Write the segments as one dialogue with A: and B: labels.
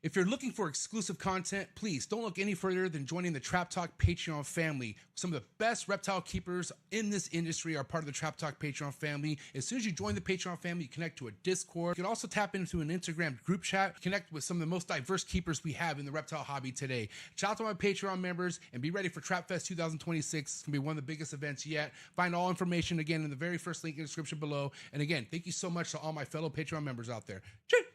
A: If you're looking for exclusive content, please don't look any further than joining the Trap Talk Patreon family. Some of the best reptile keepers in this industry are part of the Trap Talk Patreon family. As soon as you join the Patreon family, you connect to a Discord. You can also tap into an Instagram group chat, connect with some of the most diverse keepers we have in the reptile hobby today. Shout out to my Patreon members and be ready for Trap Fest 2026. It's going to be one of the biggest events yet. Find all information again in the very first link in the description below. And again, thank you so much to all my fellow Patreon members out there. Cheers!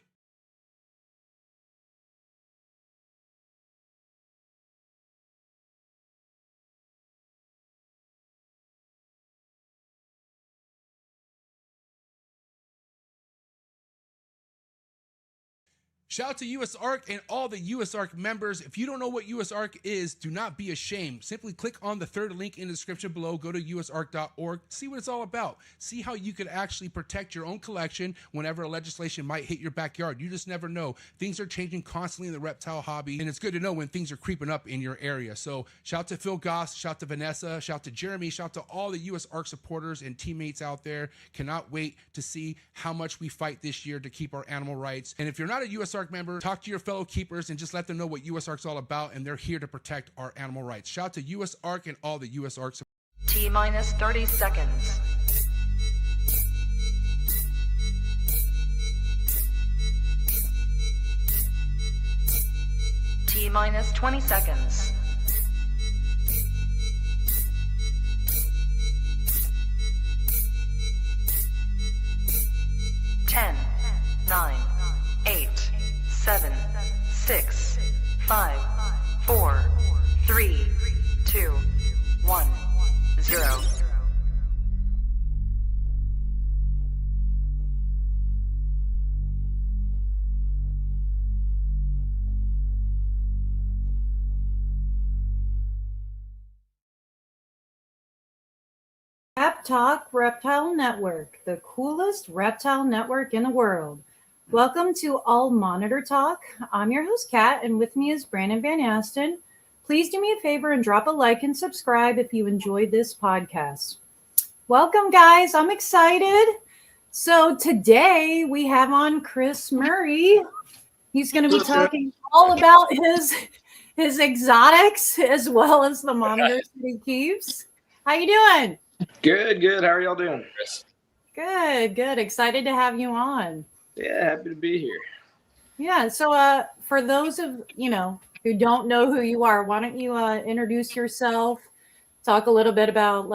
A: Shout out to US Arc and all the US Arc members. If you don't know what US Arc is, do not be ashamed. Simply click on the third link in the description below. Go to usarc.org. See what it's all about. See how you could actually protect your own collection whenever legislation might hit your backyard. You just never know. Things are changing constantly in the reptile hobby, and it's good to know when things are creeping up in your area. So shout out to Phil Goss, shout out to Vanessa, shout out to Jeremy, shout out to all the US Arc supporters and teammates out there. Cannot wait to see how much we fight this year to keep our animal rights. And if you're not a US Arc member, talk to your fellow keepers and just let them know what US Arc's all about, and they're here to protect our animal rights. Shout out to US Arc and all the US Arc supporters.
B: T-minus 30 seconds. T-minus 20 seconds. 10, 9, 8, 7, 6, 5, 4, 3, 2, 1, 0.
C: Trap Talk Reptile Network, the coolest reptile network in the world. Welcome to All Monitor Talk. I'm your host, Kat, and with me is Brandon Van Hasten. Please do me a favor and drop a like and subscribe if you enjoyed this podcast. Welcome, guys. I'm excited. So today we have on Chris Murray. He's going to be talking all about his exotics as well as the monitors that he keeps. How you doing?
D: Good. How are y'all doing?
C: Good. Excited to have you on.
D: Yeah, happy to be here.
C: Yeah. So, for those of who don't know who you are, why don't you introduce yourself? Talk a little bit about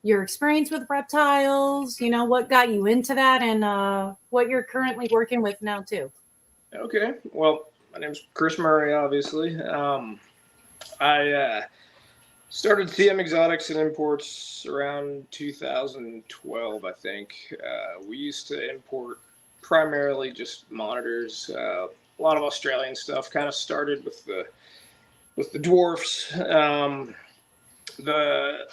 C: your experience with reptiles. What got you into that, and what you're currently working with now too.
D: Okay. Well, my name's Chris Murray. Obviously, I started CM Exotics and Imports around 2012, I think. We used to import primarily just monitors, a lot of Australian stuff. Kind of started with the dwarfs. The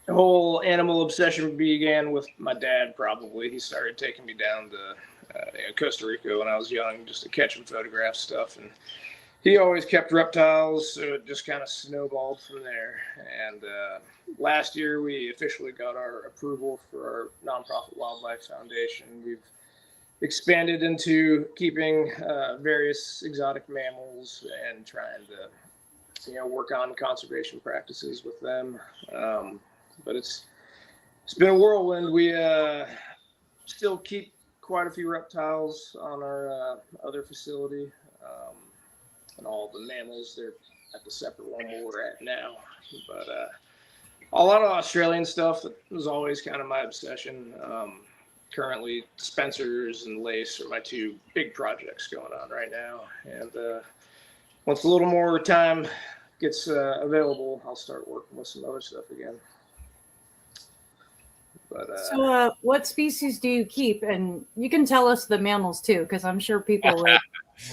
D: whole animal obsession began with my dad. Probably he started taking me down to Costa Rica when I was young, just to catch and photograph stuff, and he always kept reptiles, so it just kind of snowballed from there. And last year, we officially got our approval for our nonprofit wildlife foundation. We've expanded into keeping various exotic mammals and trying to, work on conservation practices with them. But it's been a whirlwind. We still keep quite a few reptiles on our other facility. And all the mammals, they're at the separate one where we're at now. But a lot of Australian stuff that was always kind of my obsession. Currently, Spencers and Lace are my two big projects going on right now. And once a little more time gets available, I'll start working with some other stuff again. But,
C: so what species do you keep? And you can tell us the mammals too, because I'm sure people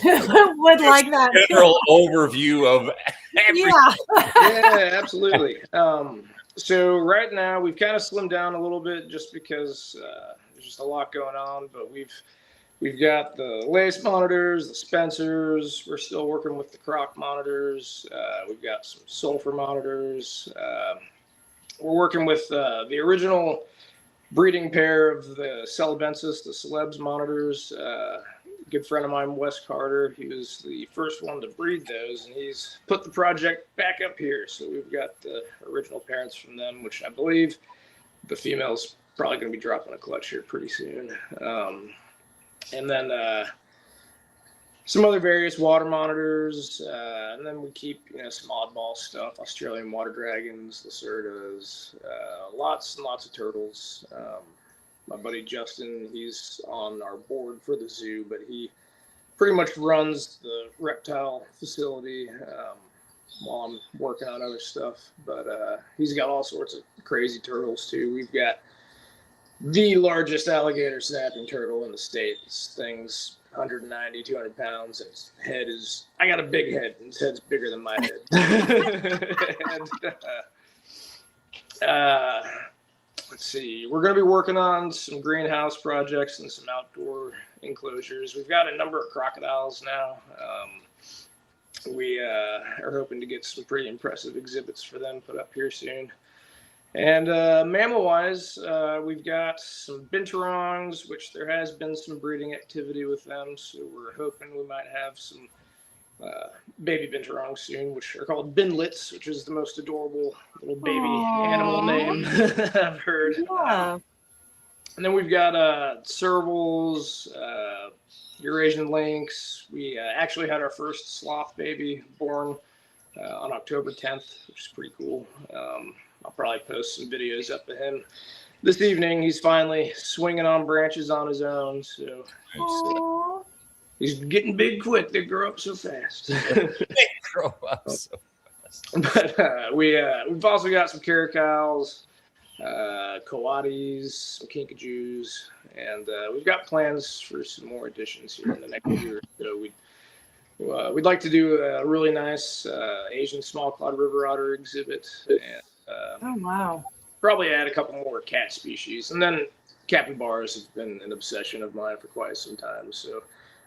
C: would like that.
E: General overview of everything.
D: Yeah, absolutely. So right now we've kind of slimmed down a little bit just because there's just a lot going on. But we've got the Lace monitors, the Spencers. We're still working with the Croc monitors. We've got some sulfur monitors. We're working with the original breeding pair of the Celebensis, the Celebs monitors. a good friend of mine, Wes Carter. He was the first one to breed those, and he's put the project back up here. So we've got the original parents from them, which I believe the female's probably going to be dropping a clutch here pretty soon. And then some other various water monitors, and then we keep some oddball stuff: Australian water dragons, lacerdas, lots and lots of turtles. My buddy Justin, he's on our board for the zoo, but he pretty much runs the reptile facility while I'm working on other stuff. But he's got all sorts of crazy turtles too. We've got the largest alligator snapping turtle in the state. This thing's 190, 200 pounds. And its head is, I got a big head, and its head's bigger than my head. And, let's see, we're going to be working on some greenhouse projects and some outdoor enclosures. We've got a number of crocodiles now. We are hoping to get some pretty impressive exhibits for them put up here soon. And mammal-wise, we've got some binturongs, which there has been some breeding activity with them. So we're hoping we might have some baby binturongs soon, which are called binlets, which is the most adorable little baby animal name I've heard.
C: Yeah.
D: And then we've got servals, Eurasian lynx. We actually had our first sloth baby born on October 10th, which is pretty cool. I'll probably post some videos up of him this evening. He's finally swinging on branches on his own. So he's getting big quick. They grow up so fast.
E: They grow up so fast.
D: But we've also got some caracals, coatis, some kinkajous, and we've got plans for some more additions here in the next year. So we'd like to do a really nice Asian small clawed river otter exhibit, and
C: Oh, wow.
D: probably add a couple more cat species. And then capybaras have been an obsession of mine for quite some time. So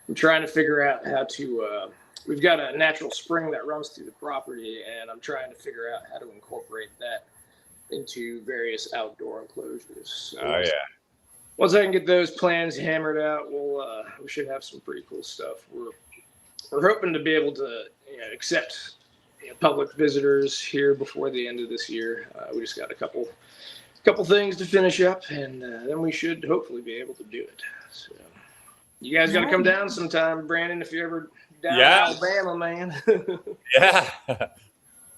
D: I'm trying to figure out how to, we've got a natural spring that runs through the property, and I'm trying to figure out how to incorporate that into various outdoor enclosures. So
E: Oh yeah.
D: once I can get those plans hammered out, we should have some pretty cool stuff. We're hoping to be able to accept public visitors here before the end of this year. We just got a couple things to finish up, and then we should hopefully be able to do it. So you guys got to come down sometime, Brandon, if you're ever down in Alabama, man.
E: Yeah.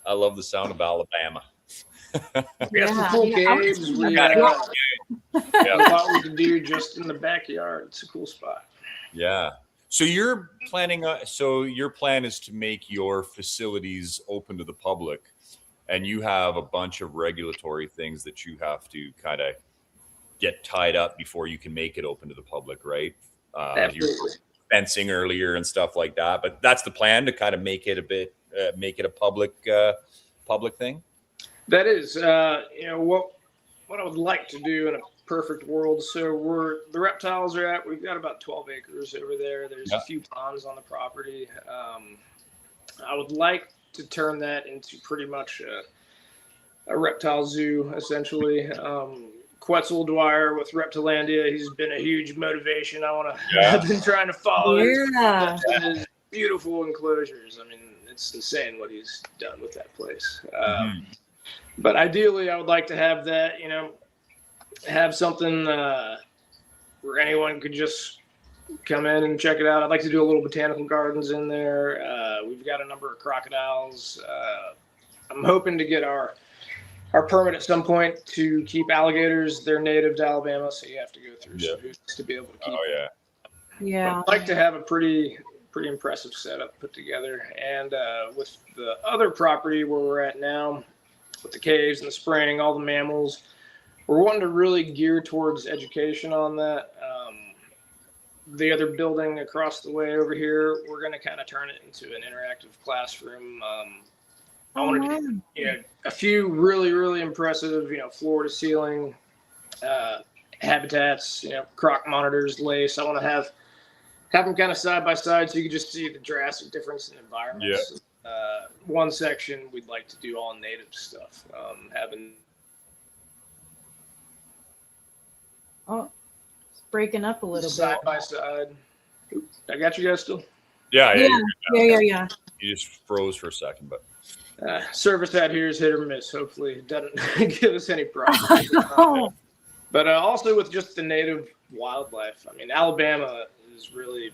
E: I love the sound of Alabama.
D: We got some cool caves. We got a lot we can do just in the backyard. It's a cool spot.
E: Yeah. So you're planning, so your plan is to make your facilities open to the public, and you have a bunch of regulatory things that you have to kind of get tied up before you can make it open to the public, right? You were fencing earlier and stuff like that, but that's the plan, to kind of make it a public thing. That
D: is, what I would like to do in a perfect world. So the reptiles are at, we've got about 12 acres over there. There's a few ponds on the property. I would like to turn that into pretty much a reptile zoo, essentially. Quetzal Dwyer with Reptilandia, he's been a huge motivation. I've been trying to follow his beautiful enclosures. I mean, it's insane what he's done with that place. But ideally, I would like to have that, have something where anyone could just come in and check it out. I'd like to do a little botanical gardens in there. We've got a number of crocodiles. I'm hoping to get our permit at some point to keep alligators. They're native to Alabama, so you have to go through some hoops to be able to keep them.
C: Yeah.
D: I'd like to have a pretty impressive setup put together. And with the other property where we're at now, with the caves and the spring, all the mammals, we're wanting to really gear towards education on that. The other building across the way over here, we're going to kind of turn it into an interactive classroom. I wanted to do a few really, really impressive, floor to ceiling habitats, croc monitors, lace. I want to have them kind of side by side so you can just see the drastic difference in environments. One section we'd like to do all native stuff.
C: Oh, it's breaking up a little
D: side
C: bit.
D: by side. I got you guys still.
E: Yeah.
C: Yeah.
E: You just froze for a second, but
D: Service out here is hit or miss. Hopefully it doesn't give us any problems. But also with just the native wildlife. I mean, Alabama is really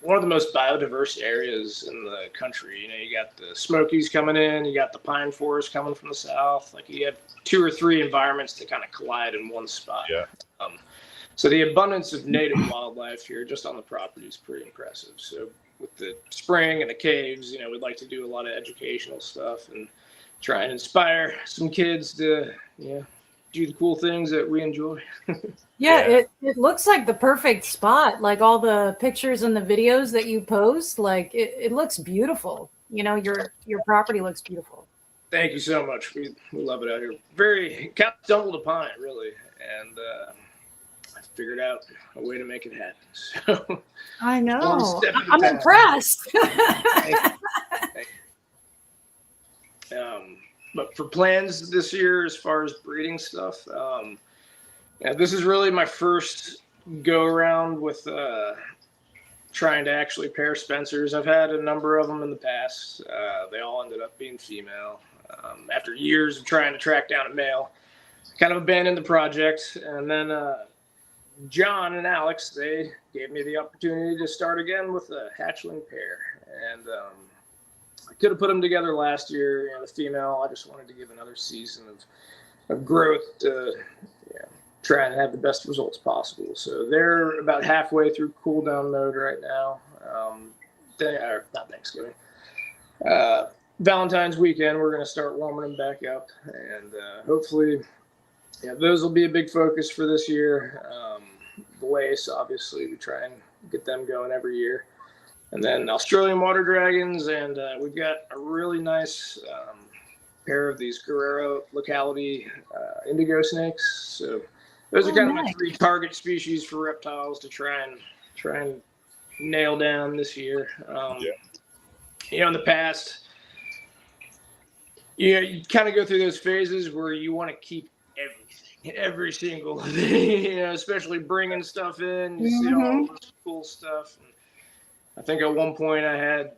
D: one of the most biodiverse areas in the country. You know, you got the Smokies coming in, you got the pine forest coming from the south. Like you have 2 or 3 environments that kind of collide in one spot.
E: Yeah.
D: So the abundance of native wildlife here just on the property is pretty impressive. So with the spring and the caves, you know, we'd like to do a lot of educational stuff and try and inspire some kids to, you know, do the cool things that we enjoy.
C: Yeah, it looks like the perfect spot. Like all the pictures and the videos that you post, like it looks beautiful. You know, your property looks beautiful.
D: Thank you so much. We love it out here. Very kind of stumbled upon it really, and I figured out a way to make it happen. So
C: I know.
D: one step at a
C: I'm
D: time.
C: impressed.
D: Thank you. But for plans this year, as far as breeding stuff, this is really my first go around with trying to actually pair Spencers. I've had a number of them in the past. They all ended up being female. After years of trying to track down a male, kind of abandoned the project. And then John and Alex, they gave me the opportunity to start again with a hatchling pair. And I could have put them together last year. You know, the female, I just wanted to give another season of growth to try and have the best results possible. So they're about halfway through cool down mode right now. Not Thanksgiving. Valentine's weekend, we're going to start warming them back up. And hopefully, those will be a big focus for this year. The lace, obviously, we try and get them going every year. And then Australian water dragons, and we've got a really nice pair of these Guerrero locality indigo snakes. So those are kind of my 3 target species for reptiles to try and nail down this year. You know, in the past, you kind of go through those phases where you want to keep every single thing, you know, especially bringing stuff in. You see all this cool stuff. And I think at one point I had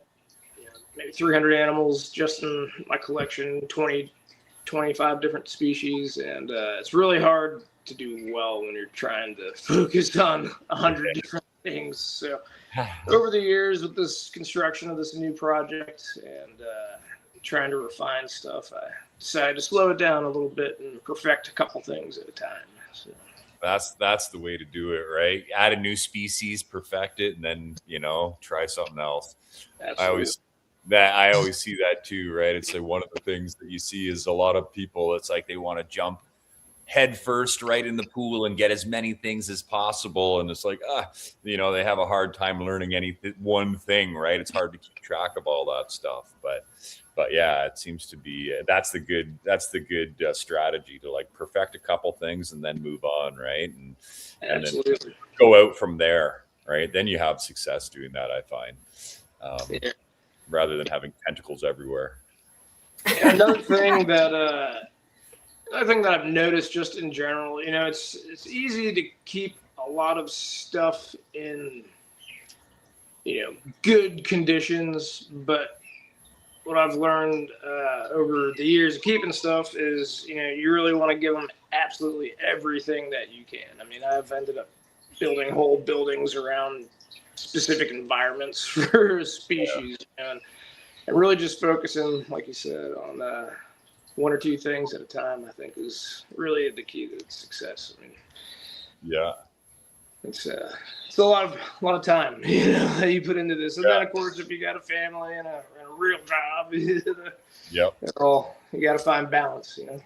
D: maybe 300 animals just in my collection, 25 different species. And it's really hard to do well when you're trying to focus on 100 different things. So over the years with this construction of this new project and trying to refine stuff, I decided to slow it down a little bit and perfect a couple things at a time. So
E: that's the way to do it, right? Add a new species, perfect it, and then, you know, try something else.
D: Absolutely.
E: I always see that too, right? It's like one of the things that you see is a lot of people, it's like they want to jump head first right in the pool and get as many things as possible. And it's like, you know, they have a hard time learning one thing, right? It's hard to keep track of all that stuff. But yeah, it seems to be, that's the good strategy to like perfect a couple things and then move on. Right. And then go out from there. Right. Then you have success doing that, I find, rather than having tentacles everywhere.
D: Another thing that I've noticed just in general, you know, it's easy to keep a lot of stuff in, you know, good conditions. But what I've learned over the years of keeping stuff is, you know, you really want to give them absolutely everything that you can. I mean, I've ended up building whole buildings around specific environments for species, and really just focusing, like you said, on 1 or 2 things at a time, I think is really the key to success. I mean, it's a lot of time, you know, that you put into this. And then of course, if you got a family and a real job, you got to find balance, you know.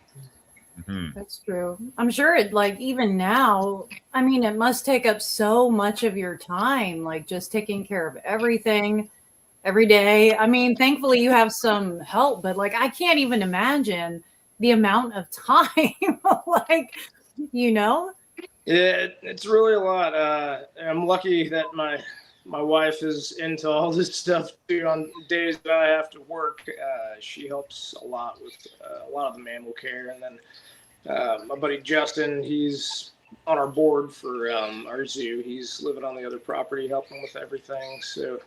C: That's true. I'm sure it, like, even now, I mean, it must take up so much of your time, like just taking care of everything every day. I mean, thankfully you have some help, but like, I can't even imagine the amount of time, like, you know?
D: It's really a lot. I'm lucky that my wife is into all this stuff too. On days that I have to work, she helps a lot with a lot of the mammal care. And then my buddy Justin, he's on our board for our zoo. He's living on the other property, helping with everything. So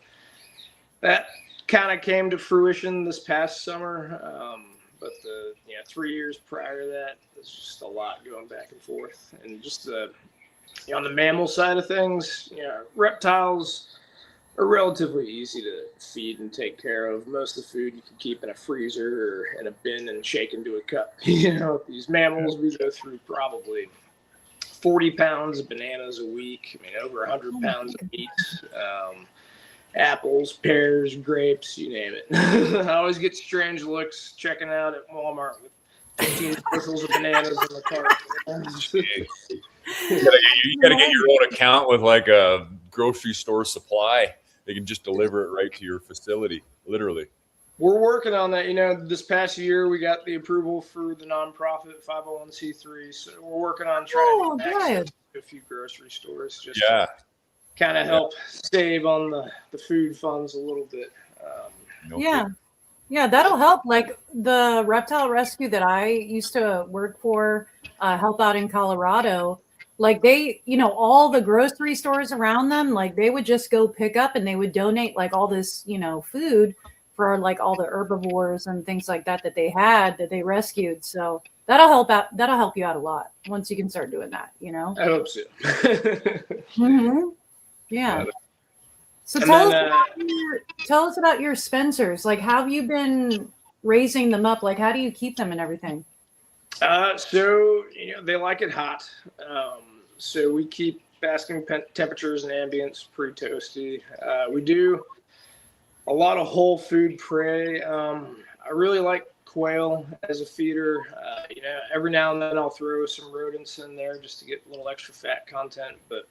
D: that kind of came to fruition this past summer. But the 3 years prior to that, it's just a lot going back and forth. And just on the mammal side of things, reptiles are relatively easy to feed and take care of. Most of the food you can keep in a freezer or in a bin and shake into a cup. These mammals, we go through probably 40 pounds of bananas a week. I mean, over 100 pounds of meat, apples, pears, grapes, you name it. I always get strange looks checking out at Walmart with 15 bushels of bananas in the cart.
E: You gotta get your own account with like a grocery store supply. They can just deliver it right to your facility, literally.
D: We're working on that. This past year we got the approval for the nonprofit 501c3, so we're working on trying to access a few grocery stores just to kind of help save on the food funds a little bit.
C: Yeah, that'll help. Like the reptile rescue that I used to work for, help out in Colorado, like they, all the grocery stores around them, like they would just go pick up and they would donate like all this, food for like all the herbivores and things like that they had that they rescued. So that'll help out. That'll help you out a lot once you can start doing that,
D: I hope so.
C: Mm-hmm. Yeah. So tell us about your Spencers. Like, how have you been raising them up? Like, how do you keep them and everything?
D: So they like it hot. So we keep basking temperatures and ambience pretty toasty. We do a lot of whole food prey. I really like quail as a feeder. Every now and then I'll throw some rodents in there just to get a little extra fat content. But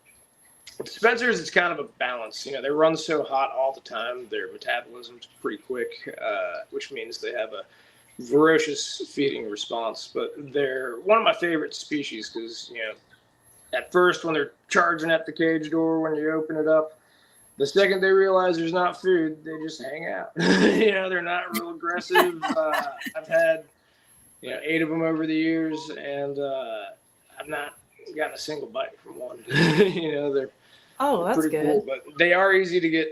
D: with Spencers, it's kind of a balance. They run so hot all the time. Their metabolism's pretty quick, which means they have a ferocious feeding response. But they're one of my favorite species because, at first when they're charging at the cage door, when you open it up, the second they realize there's not food, they just hang out. They're not real aggressive. I've had, 8 of them over the years, and I've not gotten a single bite from one. They're
C: that's
D: pretty
C: good.
D: cool, but they are easy to get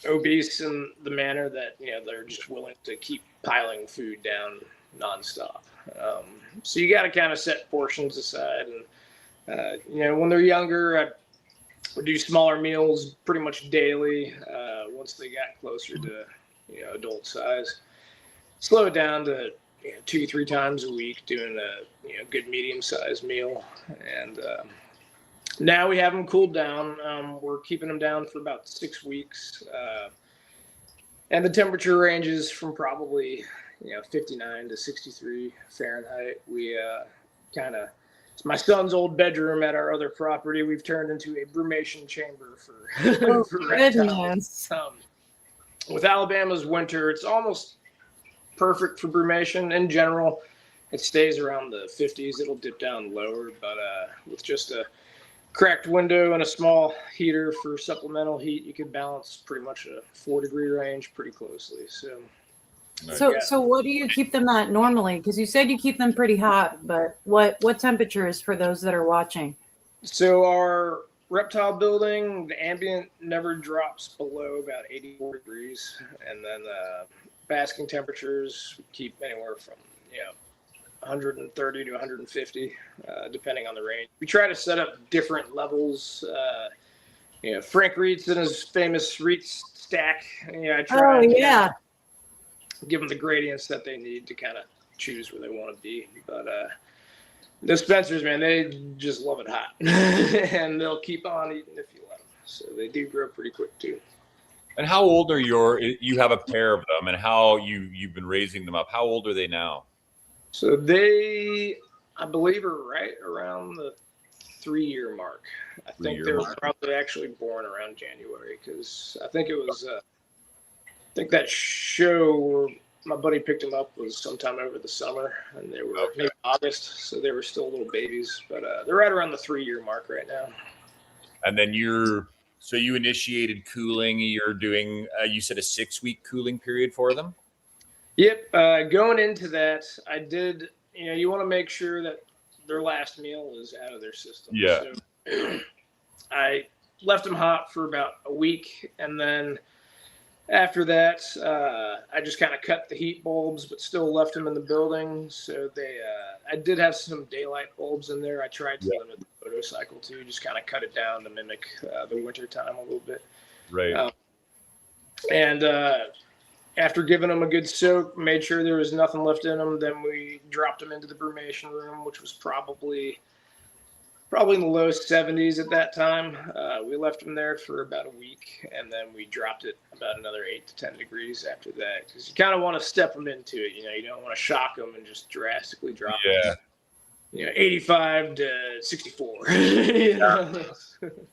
D: obese in the manner that they're just willing to keep piling food down nonstop. So you got to kind of set portions aside, and when they're younger, I would do smaller meals pretty much daily. Once they got closer to adult size, slow it down to 2-3 times a week, doing a good medium-sized meal. And now we have them cooled down. We're keeping them down for about 6 weeks, and the temperature ranges from probably 59 to 63 Fahrenheit. We it's my son's old bedroom at our other property. We've turned into a brumation chamber for reptiles. With Alabama's winter, it's almost perfect for brumation. In general, it stays around the 50s. It'll dip down lower, but with just a cracked window and a small heater for supplemental heat, you can balance pretty much a 4-degree range pretty closely. So
C: what do you keep them at normally? Because you said you keep them pretty hot, but what temperature is for those that are watching?
D: So our reptile building, the ambient never drops below about 84 degrees, and then basking temperatures keep anywhere from 130 to 150, depending on the range. We try to set up different levels. Frank Reitz and his famous Reitz stack. I try give them the gradients that they need to kind of choose where they want to be. But the Spencers, man, they just love it hot, and they'll keep on eating if you let them. So they do grow pretty quick too.
E: And how old are you have a pair of them, and how you've been raising them up? How old are they now?
D: So they, I believe, are right around the 3-year mark. I think they were probably actually born around January, because I think it was, I think that show where my buddy picked them up was sometime over the summer, and they were maybe August, so they were still little babies. But they're right around the 3-year mark right now.
E: And then you initiated cooling. You're doing, you said a 6-week cooling period for them?
D: Yep. Going into that, I did, you want to make sure that their last meal is out of their system.
E: Yeah.
D: So I left them hot for about a week, and then after that, I just kind of cut the heat bulbs, but still left them in the building. So I did have some daylight bulbs in there. I tried to limit the photocycle too, just kind of cut it down to mimic the winter time a little bit.
E: Right.
D: And after giving them a good soak, made sure there was nothing left in them, then we dropped them into the brumation room, which was probably in the low 70s at that time. We left them there for about a week, and then we dropped it about another 8 to 10 degrees after that, because you kind of want to step them into it. You don't want to shock them and just drastically drop them. 85 to 64.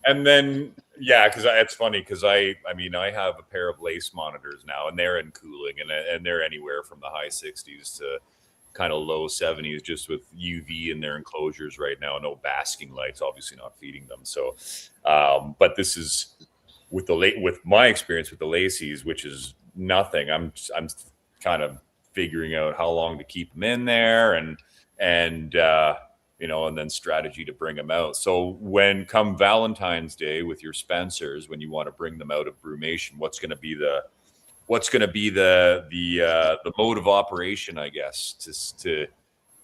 E: And then, because it's funny because I have a pair of lace monitors now, and they're in cooling, and they're anywhere from the high 60s to kind of low 70s, just with UV in their enclosures right now. No basking lights, obviously not feeding them. So, but this is with my experience with the lacies, which is nothing. I'm kind of figuring out how long to keep them in there, and then strategy to bring them out. So when come Valentine's Day with your Spencers, when you want to bring them out of brumation, what's going to be the mode of operation, I guess, to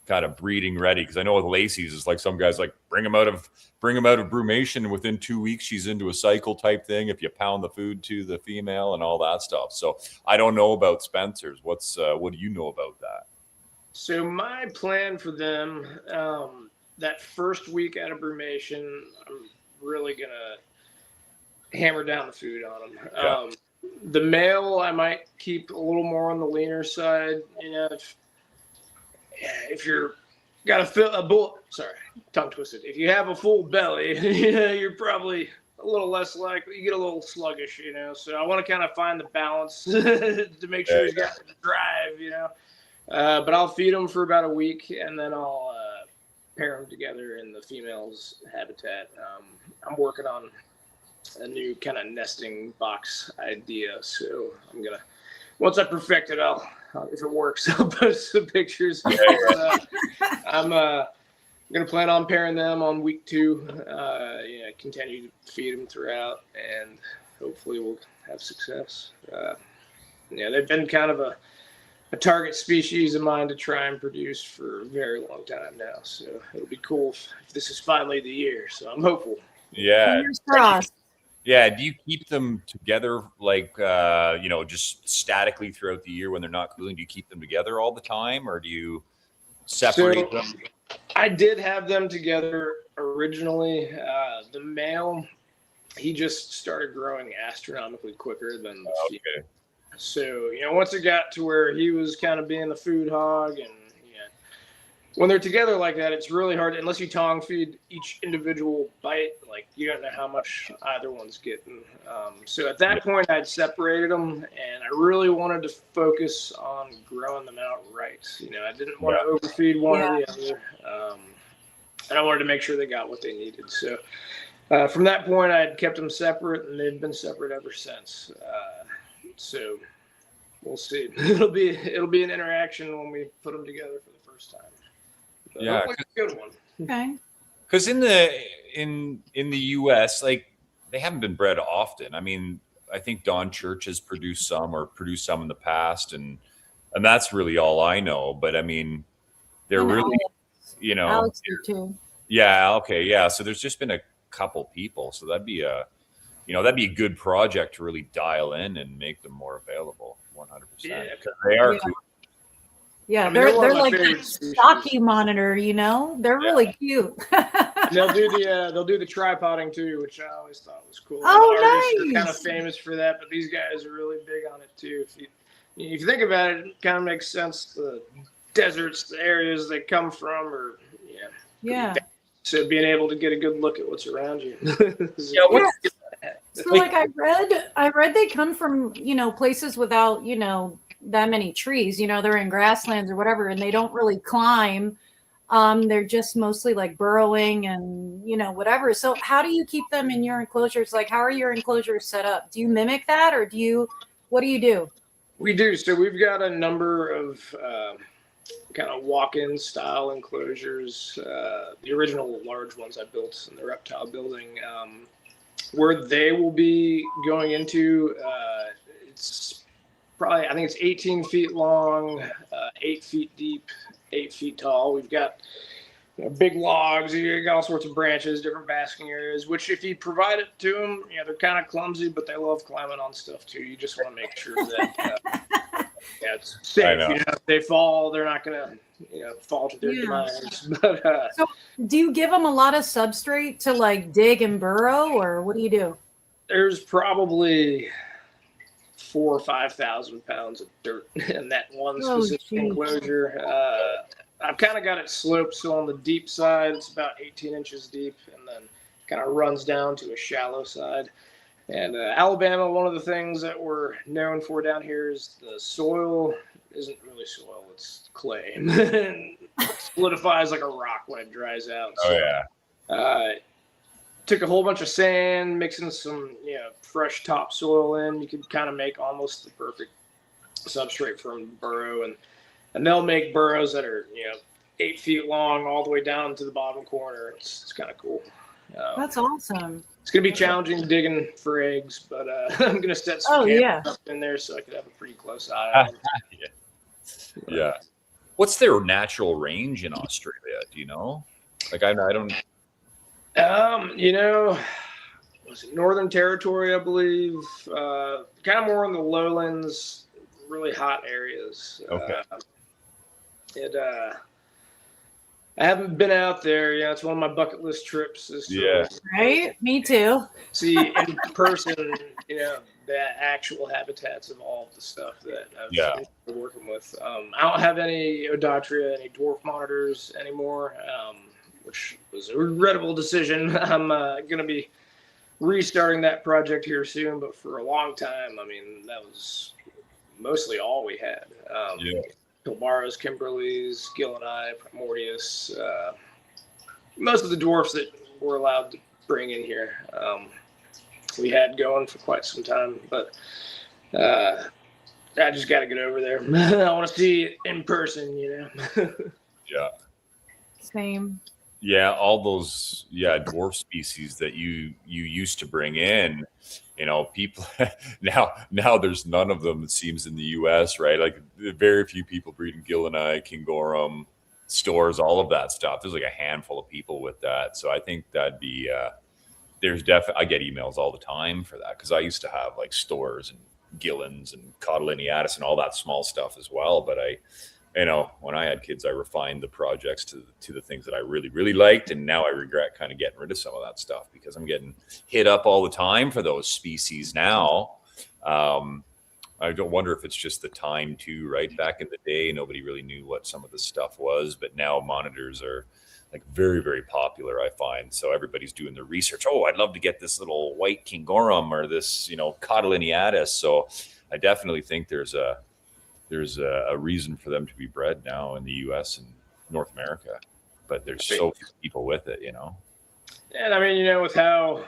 E: kind of breeding ready? Because I know with lacies, it's like some guys like bring them out of brumation, and within 2 weeks she's into a cycle type thing if you pound the food to the female and all that stuff. So I don't know about Spencers. What do you know about that?
D: So my plan for them, that first week out of brumation, I'm really gonna hammer down the food on them.
E: Yeah.
D: The male, I might keep a little more on the leaner side. If you're got tongue twisted. If you have a full belly, you're probably a little less likely. You get a little sluggish, So I want to kind of find the balance to make sure he's got the drive, But I'll feed them for about a week, and then I'll pair them together in the female's habitat. I'm working on a new kind of nesting box idea, so I'm gonna, once I perfect it, if it works, I'll post some pictures. I'm gonna plan on pairing them on week 2. Continue to feed them throughout, and hopefully we'll have success. They've been kind of a target species of mine to try and produce for a very long time now, so it'll be cool if this is finally the year. So I'm hopeful.
E: Yeah.
C: Fingers crossed.
E: Yeah. Do you keep them together, like, just statically throughout the year when they're not cooling? Do you keep them together all the time, or do you separate them?
D: I did have them together originally. The male, he just started growing astronomically quicker than the female.
E: Okay.
D: So, once it got to where he was kind of being the food hog, and when they're together like that, it's really hard, unless you tongue feed each individual bite, like you don't know how much either one's getting. So at that point, I'd separated them, and I really wanted to focus on growing them out right. I didn't want to overfeed one or the other. And I wanted to make sure they got what they needed. So from that point, I had kept them separate, and they've been separate ever since. So we'll see. It'll be an interaction when we put them together for the first time. But hopefully it's a good one.
C: Okay.
E: Because in the U.S., like, they haven't been bred often. I mean, I think Don Church has produced some in the past, and that's really all I know. But I mean, they're really,
C: Alex did too.
E: Yeah. Okay. Yeah. So there's just been a couple people. So that'd be a good project to really dial in and make them more available. 100%.
D: Yeah,
E: they are cool.
C: Yeah,
D: I mean, they're
C: they're
D: one of my
C: like
D: favorite
C: a
D: species.
C: stocky monitor, They're really cute.
D: They'll do the tripoding too, which I always thought was cool.
C: Oh,
D: Artists are
C: nice.
D: kind of famous for that, but these guys are really big on it too. If you think about it, it kind of makes sense. The deserts, the areas they come from, or
C: Yeah.
D: So being able to get a good look at what's around you.
C: So like I read they come from, places without, that many trees, they're in grasslands or whatever, and they don't really climb. They're just mostly like burrowing and, whatever. So how do you keep them in your enclosures? Like, how are your enclosures set up? Do you mimic that, or what do you do?
D: We do. So we've got a number of kind of walk-in style enclosures. The original large ones I built in the Reptile building, where they will be going into, it's probably, I think it's 18 feet long, 8 feet deep, 8 feet tall. We've got big logs, you got all sorts of branches, different basking areas, which if you provide it to them, they're kind of clumsy, but they love climbing on stuff too. You just want to make sure that it's safe. If they fall, they're not going to fall to their demise. But,
C: so do you give them a lot of substrate to like dig and burrow, or what do you do?
D: There's probably 4,000 or 5,000 pounds of dirt in that one specific enclosure. I've kind of got it sloped, so on the deep side, it's about 18 inches deep, and then kind of runs down to a shallow side. And Alabama, one of the things that we're known for down here is the soil isn't really soil, it's clay. It solidifies like a rock when it dries out. Took a whole bunch of sand, mixing some fresh topsoil in. You could kind of make almost the perfect substrate for them to burrow, and they'll make burrows that are 8 feet long all the way down to the bottom corner. It's kind of cool.
C: That's awesome.
D: It's gonna be challenging digging for eggs, but I'm gonna set some cameras up in there so I could have a pretty close eye on them.
E: Yeah. What's their natural range in Australia? Do you know? Like I don't.
D: Was it Northern Territory, I believe? Kind of more in the lowlands, really hot areas.
E: Okay.
D: I haven't been out there. It's one of my bucket list trips.
C: Right? Me too.
D: See in person, the actual habitats of all of the stuff that I've been working with. I don't have any Odotria, any dwarf monitors anymore, which was a regrettable decision. I'm going to be restarting that project here soon, but for a long time, that was mostly all we had. Pilbaras, Kimberleys, Gilleneye, Primordius, most of the dwarfs that we're allowed to bring in here. We had going for quite some time, but I just got to get over there. I want to see it in person,
E: Yeah.
C: Same.
E: Yeah, all those dwarf species that you used to bring in, people now there's none of them, it seems, in the US, right? Like very few people breeding Gilleneye, Kingorum, stores, all of that stuff. There's like a handful of people with that. So I think that'd be there's definitely, I get emails all the time for that, because I used to have like stores and Gillens and Cotylineatus and all that small stuff as well. But when I had kids, I refined the projects to the things that I really, really liked. And now I regret kind of getting rid of some of that stuff, because I'm getting hit up all the time for those species now. I don't wonder if it's just the time too, right? Back in the day, nobody really knew what some of this stuff was, but now monitors are like very, very popular, I find. So everybody's doing the research. Oh, I'd love to get this little white Kingorum or this, Cotylineatus. So I definitely think there's a reason for them to be bred now in the US and North America, but there's so few people with it,
D: And with how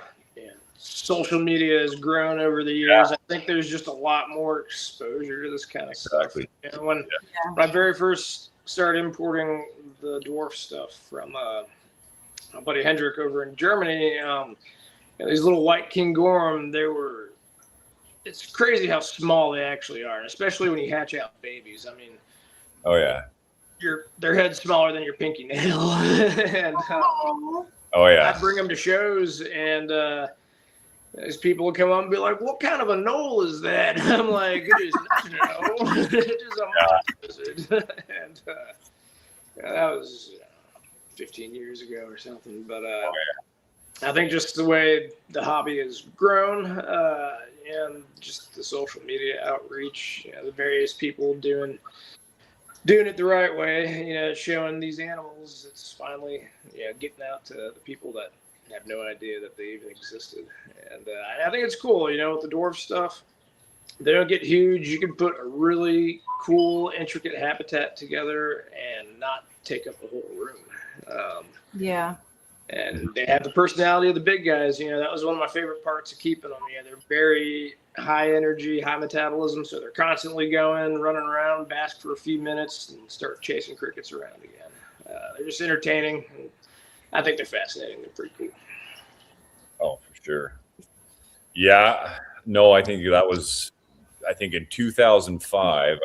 D: social media has grown over the years, I think there's just a lot more exposure to this kind of stuff. When I very first started importing the dwarf stuff from my buddy Hendrik over in Germany, these little white Kingorum, it's crazy how small they actually are, and especially when you hatch out babies. Their head's smaller than your pinky nail. And I bring them to shows, and these people will come up and be like, "What kind of a knoll is that?" I'm like, "It is nothing, it is a mouse lizard." And that was 15 years ago or something. But I think just the way the hobby has grown, and just the social media outreach, the various people doing it the right way, showing these animals, it's finally getting out to the people that have no idea that they even existed. And I think it's cool, with the dwarf stuff. They don't get huge. You can put a really cool, intricate habitat together and not take up the whole room. And they have the personality of the big guys. That was one of my favorite parts of keeping them. They're very high energy, high metabolism, so they're constantly going, running around, bask for a few minutes, and start chasing crickets around again. They're just entertaining. I think they're fascinating. They're pretty cool.
E: Oh, for sure. Yeah. No, I think that was, I think in 2005,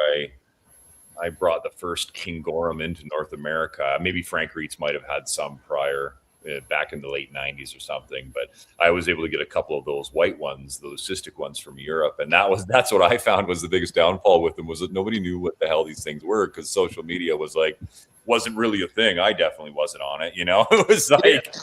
E: I brought the first Kingorum into North America. Maybe Frank Reitz might have had some prior, back in the late 90s or something, but I was able to get a couple of those white ones, those cystic ones from Europe. And that's what I found was the biggest downfall with them, was that nobody knew what the hell these things were, because social media wasn't really a thing. I definitely wasn't on it, It was like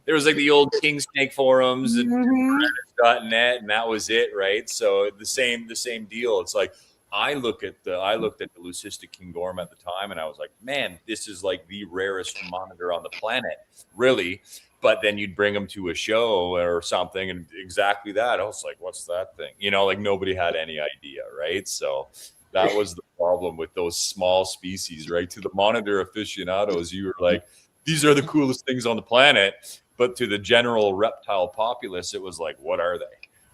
E: there was like the old King Snake forums and .net, and that was it, right? So the same deal. It's like I looked at the Leucistic Kingorum at the time, and I was like, man, this is like the rarest monitor on the planet, really. But then you'd bring them to a show or something, and exactly that. I was like, what's that thing? Like nobody had any idea, right? So that was the problem with those small species, right? To the monitor aficionados, you were like, these are the coolest things on the planet. But to the general reptile populace, it was like, what are they?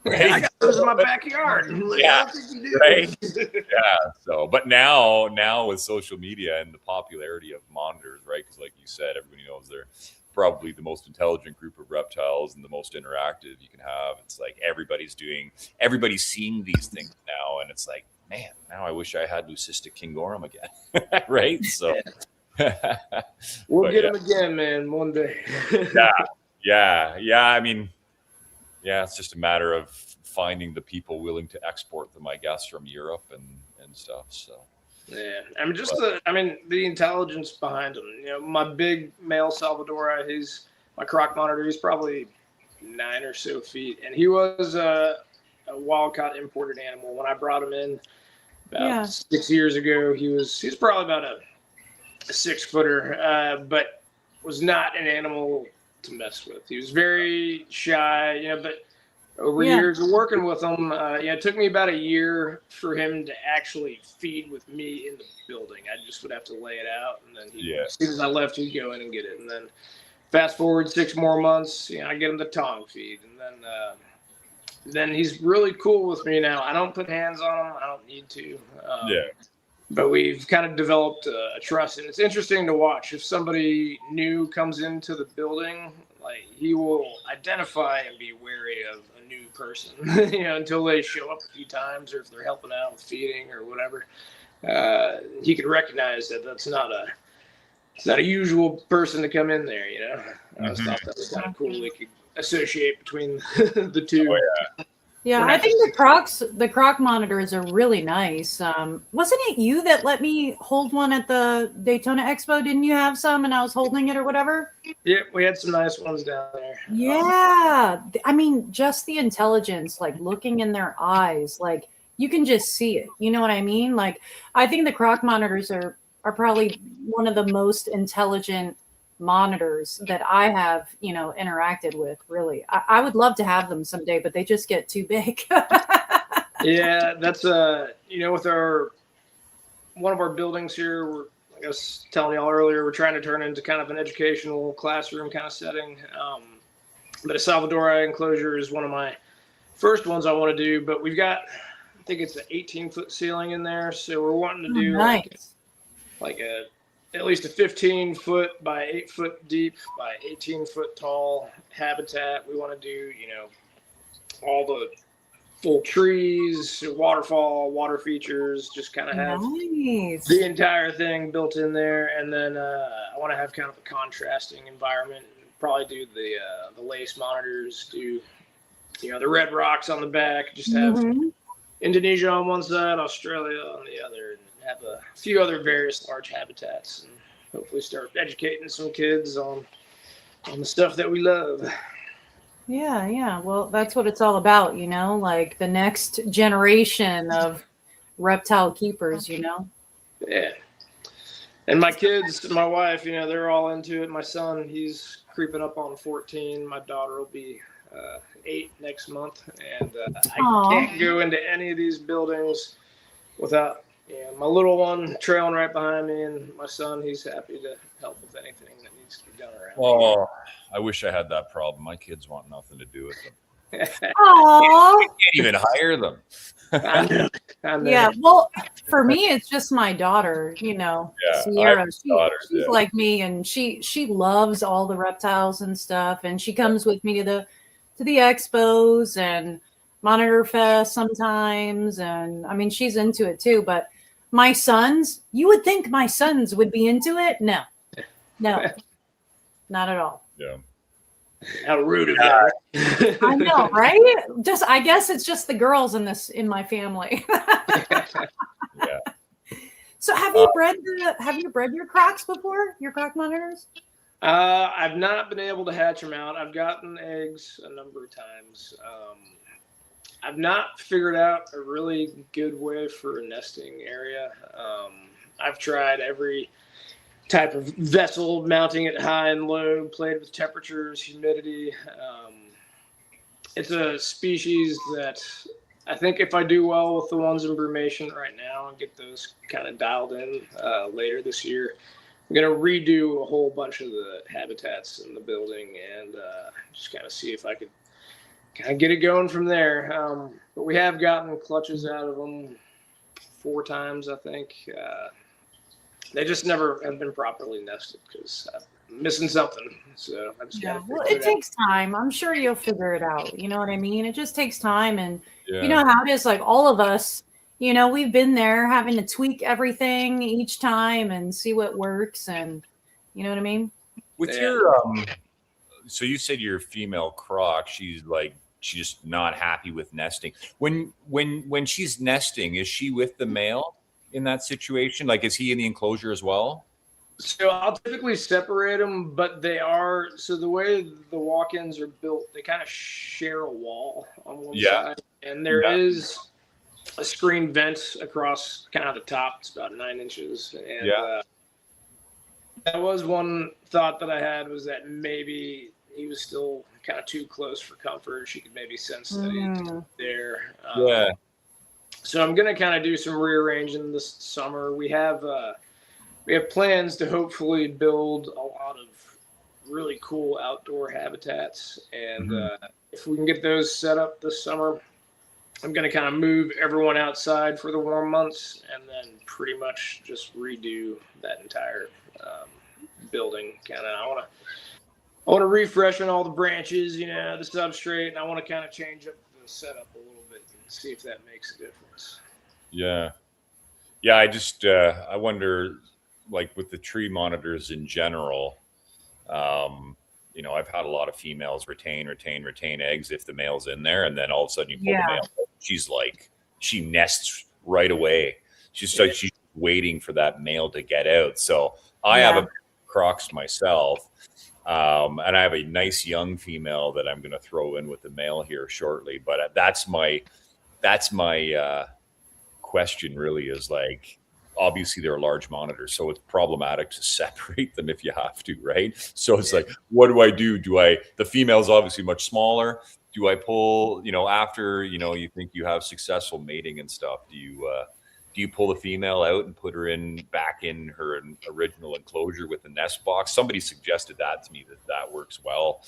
E: Right?
D: I got those in my backyard.
E: Yeah, right. Yeah. So, but now with social media and the popularity of monitors, right? Because like you said, everybody knows they're probably the most intelligent group of reptiles and the most interactive you can have. It's like everybody's seeing these things now, and it's like, man, now I wish I had Leucistic Kingorum again, right? So
D: we'll get them again, man, one day.
E: Yeah. I mean, yeah, it's just a matter of finding the people willing to export them, I guess, from Europe and stuff. So
D: yeah, I mean, the intelligence behind them. My big male Salvadori, my croc monitor. He's probably 9 or so feet, and he was a wild-caught imported animal. When I brought him in about 6 years ago, he's probably about a 6-footer, but was not an animal to mess with. He was very shy, but over years of working with him, it took me about a year for him to actually feed with me in the building. I just would have to lay it out, and then as soon as I left, he'd go in and get it. And then fast forward 6 more months, I get him the tongue feed, and then he's really cool with me now. I don't put hands on him. I don't need to. But we've kind of developed a trust, and it's interesting to watch. If somebody new comes into the building, like, he will identify and be wary of a new person, until they show up a few times, or if they're helping out with feeding or whatever. He can recognize that it's not a usual person to come in there. I thought that was kind of cool. They could associate between the two.
E: Oh, yeah.
C: Yeah, I think the croc monitors are really nice. Wasn't it you that let me hold one at the Daytona Expo? Didn't you have some and I was holding it or whatever?
D: Yeah, we had some nice ones down there.
C: Yeah. I mean, just the intelligence, like looking in their eyes, like you can just see it. You know what I mean? Like, I think the croc monitors are probably one of the most intelligent monitors that I have, interacted with. Really, I would love to have them someday, but they just get too big.
D: Yeah, that's with one of our buildings here, we're, I guess, telling y'all earlier, we're trying to turn into kind of an educational classroom kind of setting. But a Salvadori enclosure is one of my first ones I want to do. But we've got, I think it's an 18-foot ceiling in there, so we're wanting to do like at least a 15-foot by 8-foot deep by 18-foot tall habitat. We want to do, all the full trees, waterfall, water features, just kind of have the entire thing built in there. And then I want to have kind of a contrasting environment. Probably do the lace monitors, do, the red rocks on the back, just have Indonesia on one side, Australia on the other, and have a few other various large habitats, and hopefully start educating some kids on the stuff that we love.
C: Yeah. Well, that's what it's all about, like the next generation of reptile keepers,
D: Yeah. And my kids, my wife, they're all into it. My son, he's creeping up on 14. My daughter will be 8 next month. And I can't go into any of these buildings without my little one trailing right behind me, and my son, he's happy to help with anything that needs to be done around.
E: Oh, I wish I had that problem. My kids want nothing to do with them.
C: Oh,
E: Can't even hire them.
D: I know. I know.
C: yeah. Well, for me, it's just my daughter.
E: Yeah,
C: Sierra.
E: daughters,
C: She's
E: yeah.
C: like me, and she loves all the reptiles and stuff. And she comes with me to the expos and Monitor Fest sometimes. And I mean, she's into it too. But my sons, you would think my sons would be into it. No, not at all.
E: Yeah.
D: How rude of that.
C: I know, right? I guess it's just the girls in my family.
E: Yeah.
C: So have you bred your crocs before? Your croc monitors?
D: I've not been able to hatch them out. I've gotten eggs a number of times. I've not figured out a really good way for a nesting area. I've tried every type of vessel, mounting it high and low, played with temperatures, humidity. It's a species that I think if I do well with the ones in brumation right now and get those kind of dialed in later this year, I'm going to redo a whole bunch of the habitats in the building and just kind of see if I could kind of get it going from there. But we have gotten clutches out of them 4 times, I think. They just never have been properly nested because I'm missing something. So I just
C: Yeah.
D: got to
C: Well, it takes time. I'm sure you'll figure it out. You know what I mean? It just takes time, and
E: Yeah.
C: you know how it is. Like all of us, we've been there having to tweak everything each time and see what works, and you know what I mean.
E: With
D: Yeah.
E: your so you said your female croc, she's just not happy with nesting. When she's nesting, is she with the male in that situation? Like, is he in the enclosure as well?
D: So I'll typically separate them, but so the way the walk-ins are built, they kind of share a wall on one side, and there is a screen vent across kind of the top. It's about 9 inches, and that was one thought that I had, was that maybe he was still kind of too close for comfort. She could maybe sense that he's there.
E: Yeah.
D: So I'm gonna kind of do some rearranging this summer. We have plans to hopefully build a lot of really cool outdoor habitats, and if we can get those set up this summer, I'm gonna kind of move everyone outside for the warm months, and then pretty much just redo that entire building. Kind of, I want to refresh on all the branches, the substrate, and I want to kind of change up the setup a little bit and see if that makes a difference.
E: Yeah. I just I wonder, like with the tree monitors in general, I've had a lot of females retain eggs if the male's in there, and then all of a sudden you pull the male. She nests right away. She's waiting for that male to get out. So I have a crocs myself. And I have a nice young female that I'm going to throw in with the male here shortly. But that's my question really, is like, obviously they're large monitors, so it's problematic to separate them if you have to, right? So it's like, what do I do? The female's obviously much smaller. Do I pull, after, you think you have successful mating and stuff, do you pull the female out and put her back in her original enclosure with the nest box? Somebody suggested that to me, that works well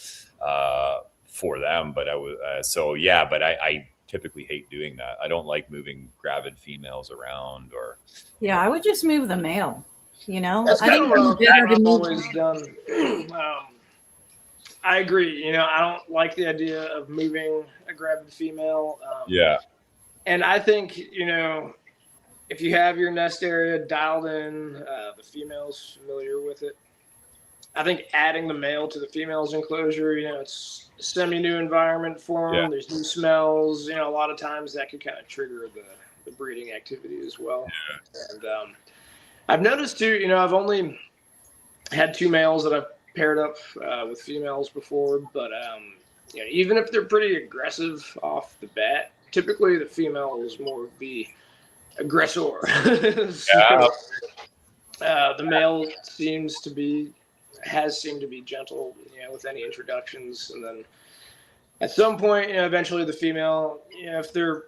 E: for them. But I typically hate doing that. I don't like moving gravid females around, or.
C: Yeah, I would just move the male.
D: That's
C: I think
D: what
C: better to
D: I've
C: move.
D: always done. I agree. I don't like the idea of moving a gravid female. And I think, if you have your nest area dialed in, the female's familiar with it. I think adding the male to the female's enclosure, it's a semi-new environment for them. There's new smells. A lot of times that could kind of trigger the breeding activity as well. And I've noticed too, I've only had 2 males that I've paired up with females before, but even if they're pretty aggressive off the bat, typically the female is more of the aggressor. The male has seemed to be gentle, with any introductions, and then at some point, eventually the female, if they're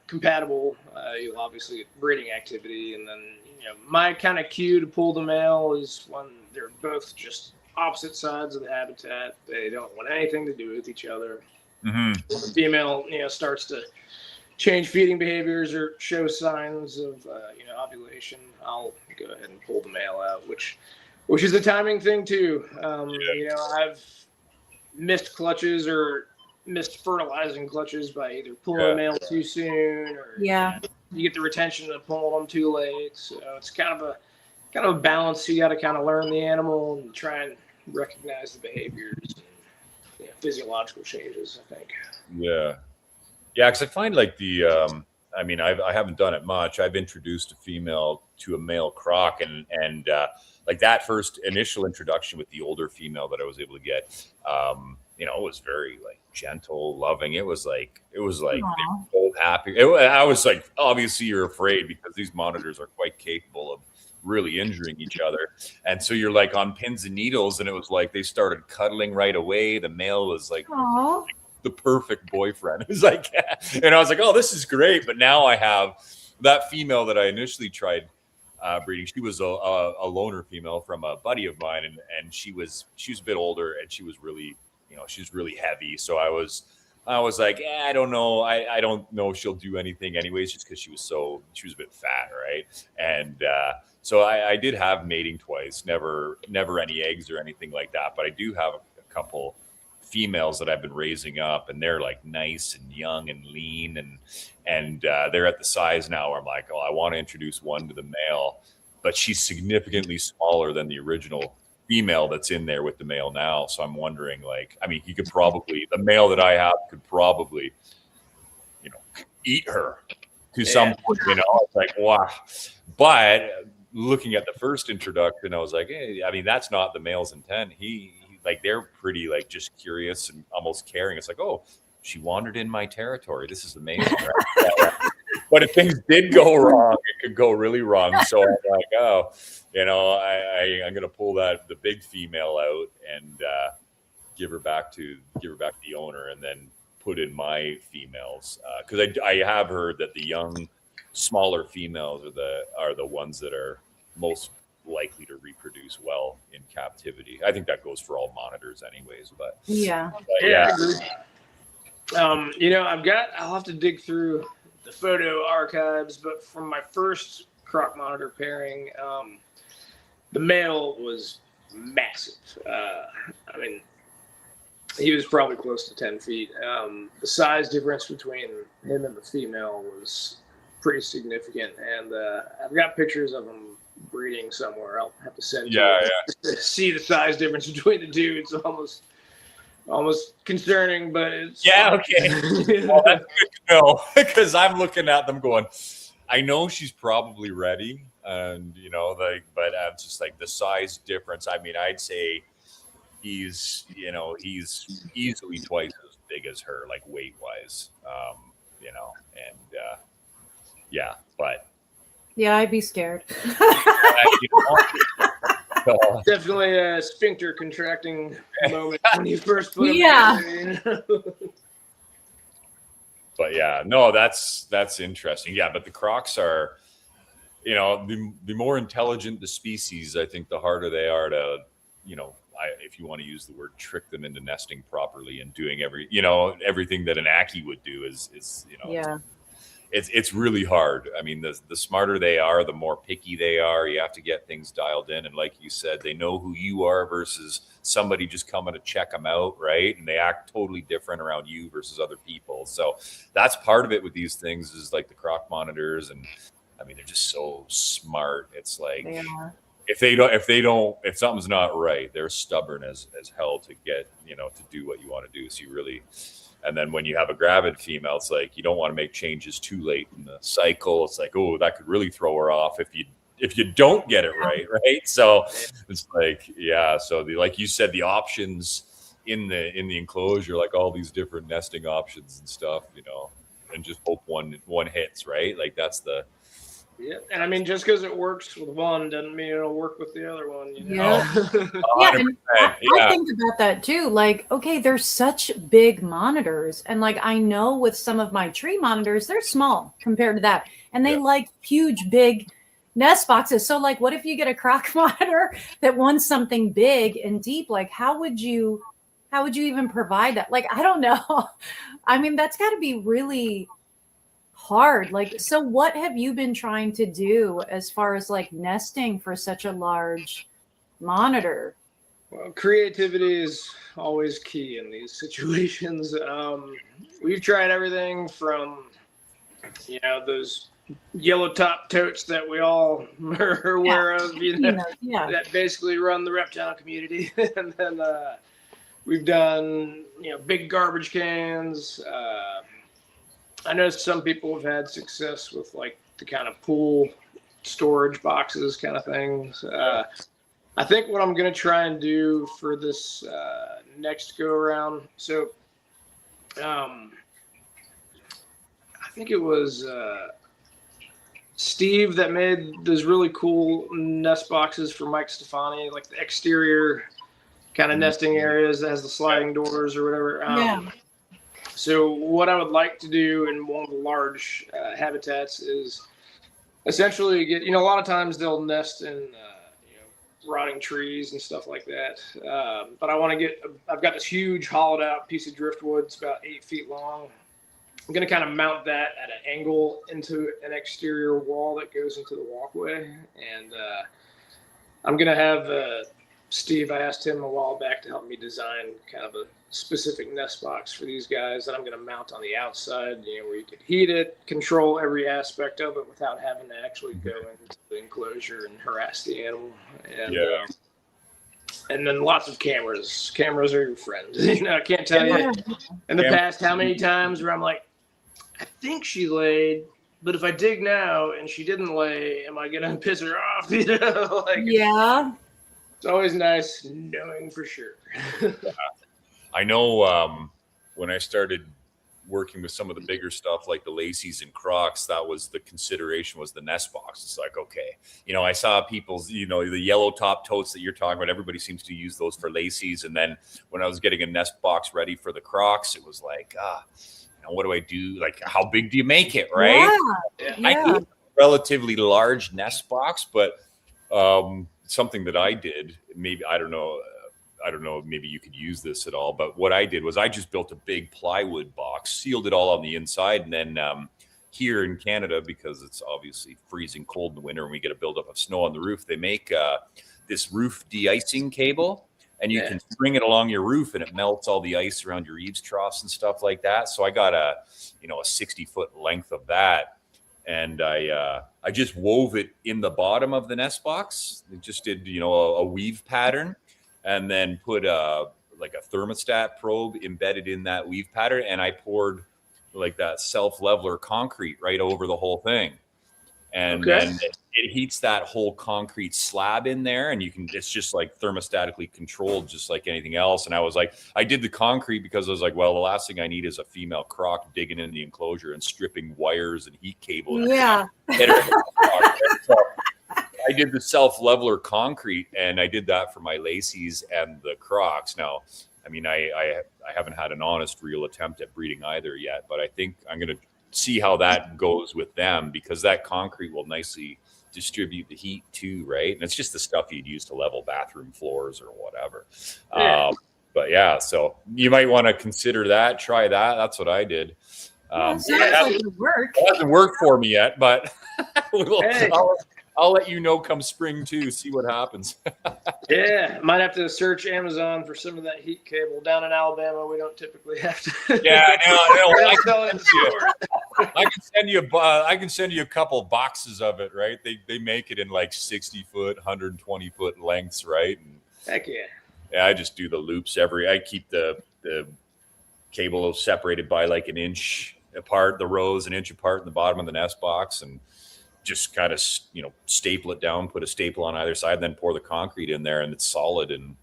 D: compatible, you'll obviously get breeding activity, and then my kind of cue to pull the male is when they're both just opposite sides of the habitat. They don't want anything to do with each other. The female, starts to change feeding behaviors or show signs of, ovulation, I'll go ahead and pull the male out, which is a timing thing too. I've missed clutches or missed fertilizing clutches by either pulling the male too soon, or you get the retention of pulling them too late. So it's kind of a balance. You got to kind of learn the animal and try and recognize the behaviors, and, physiological changes, I think.
E: Yeah, because I find like I haven't done it much. I've introduced a female to a male croc, and like that first initial introduction with the older female that I was able to get, it was very like gentle, loving. It was like they were both happy. I was like, obviously you're afraid because these monitors are quite capable of really injuring each other, and so you're like on pins and needles, and it was like they started cuddling right away. The male was like the perfect boyfriend. It was like, and I was like, oh, this is great. But now I have that female that I initially tried breeding. She was a loner female from a buddy of mine, and she was a bit older, and she was really, she's really heavy. So I was like, I don't know. I don't know if she'll do anything anyways, just because she was a bit fat, right? And so I did have mating twice, never any eggs or anything like that. But I do have a couple females that I've been raising up, and they're like nice and young and lean, and they're at the size now where I'm like, oh, I want to introduce one to the male, but she's significantly smaller than the original female that's in there with the male now. So I'm wondering, like, I mean, the male that I have could probably, eat her to some point, it's like, wow. But looking at the first introduction, I was like, hey, I mean, that's not the male's intent. He like, they're pretty like just curious and almost caring. It's like, oh, she wandered in my territory. This is amazing. Right? But if things did go wrong, it could go really wrong. So I'm like, oh, I'm going to pull the big female out and give her back to the owner, and then put in my females. Because I have heard that the young, smaller females are the ones that are most likely to reproduce well in captivity. I think that goes for all monitors anyways, but
C: yeah.
D: I'll have to dig through the photo archives, but from my first croc monitor pairing, the male was massive. I mean, he was probably close to 10 feet. The size difference between him and the female was pretty significant, and I've got pictures of him breeding somewhere. I'll have to send you to see the size difference between the two. It's almost concerning, but it's
E: okay. Well, that's good to know, because I'm looking at them going, I know she's probably ready, and but I'm just like, the size difference. I mean, I'd say he's easily twice as big as her, like weight wise, but
C: yeah, I'd be scared.
D: Definitely a sphincter contracting moment when you first put him in.
E: But yeah, no, that's interesting. Yeah, but the crocs are, the more intelligent the species, I think the harder they are to, if you want to use the word, trick them into nesting properly and doing everything that an Aki would do is it's really hard. I mean, the smarter they are, the more picky they are. You have to get things dialed in. And like you said, they know who you are versus somebody just coming to check them out, right? And they act totally different around you versus other people. So that's part of it with these things, is like the croc monitors. And I mean, they're just so smart. It's like, if something's not right, they're stubborn as hell to get, to do what you want to do. So you really... And then when you have a gravid female, it's like, you don't want to make changes too late in the cycle. It's like, oh, that could really throw her off if you don't get it right. So it's like, so like you said, the options in the enclosure, like all these different nesting options and stuff, and just hope one hits, right? Like that's the...
D: Yeah, and I mean, just because it works with one doesn't mean it'll work with the other one.
C: Yeah, and I think about that too. Like, okay, they're such big monitors, and like I know with some of my tree monitors, they're small compared to that, and they like huge, big nest boxes. So, like, what if you get a croc monitor that wants something big and deep? Like, how would you how would you even provide that? Like, I don't know. I mean, that's got to be really hard. Like, so what have you been trying to do as far as like nesting for such a large monitor?
D: Well, creativity is always key in these situations. We've tried everything from, those yellow top totes that we all are aware of,
C: Yeah.
D: that basically run the reptile community. And then we've done, big garbage cans. I know some people have had success with like the kind of pool storage boxes kind of things. I think what I'm going to try and do for this next go around. So I think it was Steve that made those really cool nest boxes for Mike Stefani, like the exterior kind of nesting areas that has the sliding doors or whatever.
C: Yeah.
D: So what I would like to do in one of the large habitats is essentially get, a lot of times they'll nest in, rotting trees and stuff like that. But I want to I've got this huge hollowed out piece of driftwood. It's about 8 feet long. I'm going to kind of mount that at an angle into an exterior wall that goes into the walkway. And I'm going to have Steve, I asked him a while back to help me design kind of a specific nest box for these guys that I'm going to mount on the outside, where you could heat it, control every aspect of it without having to actually go into the enclosure and harass the animal. And, and then lots of cameras. Cameras are your friend. I can't tell you in the past how many times where I'm like, I think she laid, but if I dig now and she didn't lay, am I going to piss her off?
C: Yeah.
D: It's always nice knowing for sure.
E: I know when I started working with some of the bigger stuff like the Lacey's and Crocs, that was the consideration, was the nest box. It's like, okay, I saw people's, the yellow top totes that you're talking about, everybody seems to use those for Lacey's. And then when I was getting a nest box ready for the Crocs, it was like, what do I do? Like, how big do you make it? Right.
C: Yeah.
E: I do a relatively large nest box, but something that I did, maybe, I don't know, maybe you could use this at all, but what I did was I just built a big plywood box, sealed it all on the inside. And then here in Canada, because it's obviously freezing cold in the winter and we get a buildup of snow on the roof, they make this roof de-icing cable, and you can string it along your roof and it melts all the ice around your eaves troughs and stuff like that. So I got a 60-foot length of that. And I just wove it in the bottom of the nest box. It just did, a weave pattern, and then put like a thermostat probe embedded in that weave pattern. And I poured like that self-leveler concrete right over the whole thing. And then it heats that whole concrete slab in there, and it's just like thermostatically controlled, just like anything else. And I was like, I did the concrete because I was like, well, the last thing I need is a female croc digging in the enclosure and stripping wires and heat cable.
C: Yeah.
E: So I did the self-leveler concrete, and I did that for my Lacey's and the Crocs. Now, I mean, I haven't had an honest, real attempt at breeding either yet, but I think I'm going to see how that goes with them, because that concrete will nicely distribute the heat too, right? And it's just the stuff you'd use to level bathroom floors or whatever. But yeah, so you might want to consider that, try that. That's what I did.
C: Sounds like it would work.
E: It hasn't worked for me yet, but I'll let you know come spring too, see what happens.
D: Yeah, might have to search Amazon for some of that heat cable. Down in Alabama, we don't typically have to.
E: Yeah, I can send you a couple boxes of it, right? They make it in like 60-foot, 120-foot lengths, right? And
D: heck yeah.
E: Yeah, I just do the loops I keep the cable separated by like an inch apart, the rows an inch apart in the bottom of the nest box, and just kind of, staple it down, put a staple on either side, and then pour the concrete in there, and it's solid. And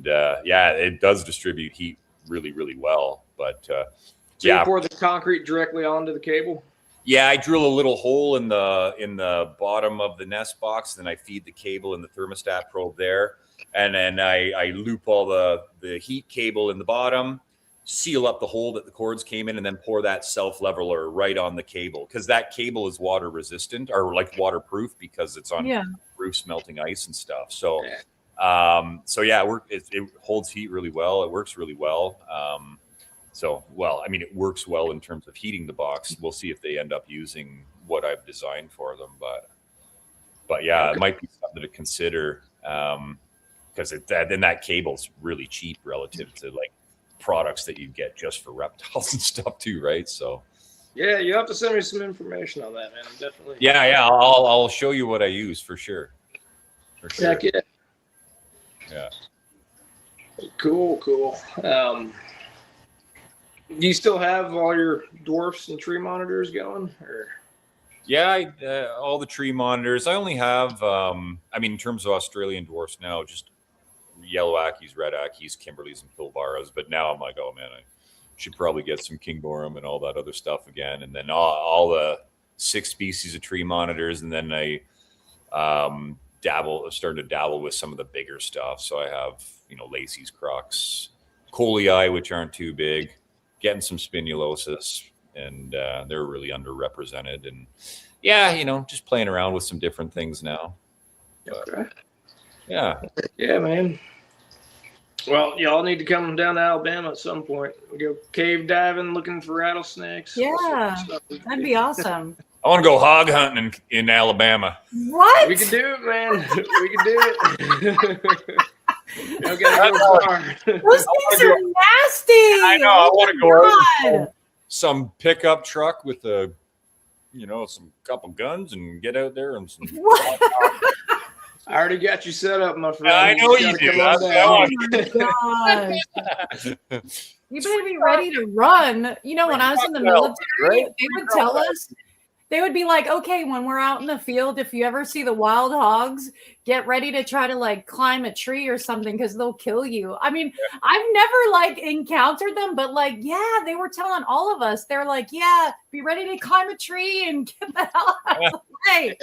E: it does distribute heat really, really well. But
D: so you pour the concrete directly onto the cable?
E: Yeah, I drill a little hole in the bottom of the nest box, then I feed the cable in the thermostat probe there, and then I loop all the heat cable in the bottom, seal up the hole that the cords came in, and then pour that self-leveler right on the cable, because that cable is water resistant, or like waterproof, because it's on roofs melting ice and stuff. So So yeah, it holds heat really well. It works really well. I mean, it works well in terms of heating the box. We'll see if they end up using what I've designed for them, but yeah, it might be something to consider. Because then that cable's really cheap relative to like products that you get just for reptiles and stuff too, right? So
D: Yeah, you have to send me some information on that, man. I'm definitely.
E: yeah, I'll show you what I use for sure. For sure.
D: Heck yeah.
E: Yeah.
D: Cool. Do you still have all your dwarfs and tree monitors going, or?
E: Yeah, all the tree monitors. I only have, I mean, in terms of Australian dwarfs now, just yellow Ackies, red Ackies, Kimberleys, and Pilbaras. But now I'm like, oh man, I should probably get some Kingborum and all that other stuff again. And then all the 6 species of tree monitors. And then I started to dabble with some of the bigger stuff. So I have, Lacey's Crocs, Colii, which aren't too big, getting some Spinulosus. And they're really underrepresented. And yeah, just playing around with some different things now. But,
D: Okay.
E: yeah.
D: Yeah, man. Well, y'all need to come down to Alabama at some point. We go cave diving, looking for rattlesnakes.
C: Yeah, that'd be awesome.
E: I want to go hog hunting in Alabama.
C: What?
D: We can do it, man. We can do it. Don't gotta go far.
C: Those things are nasty.
E: I know. I want to go
C: God.
E: out some pickup truck with some couple guns and get out there and some.
C: What?
D: I already got you set up, my friend.
E: I know you do.
C: Oh my God. You better be ready to run. When I was in the military, they would tell us, they would be like, okay, when we're out in the field, if you ever see the wild hogs, get ready to try to like climb a tree or something because they'll kill you. I mean, I've never encountered them, but they were telling all of us, they're like, yeah, be ready to climb a tree and get the hell out of the way.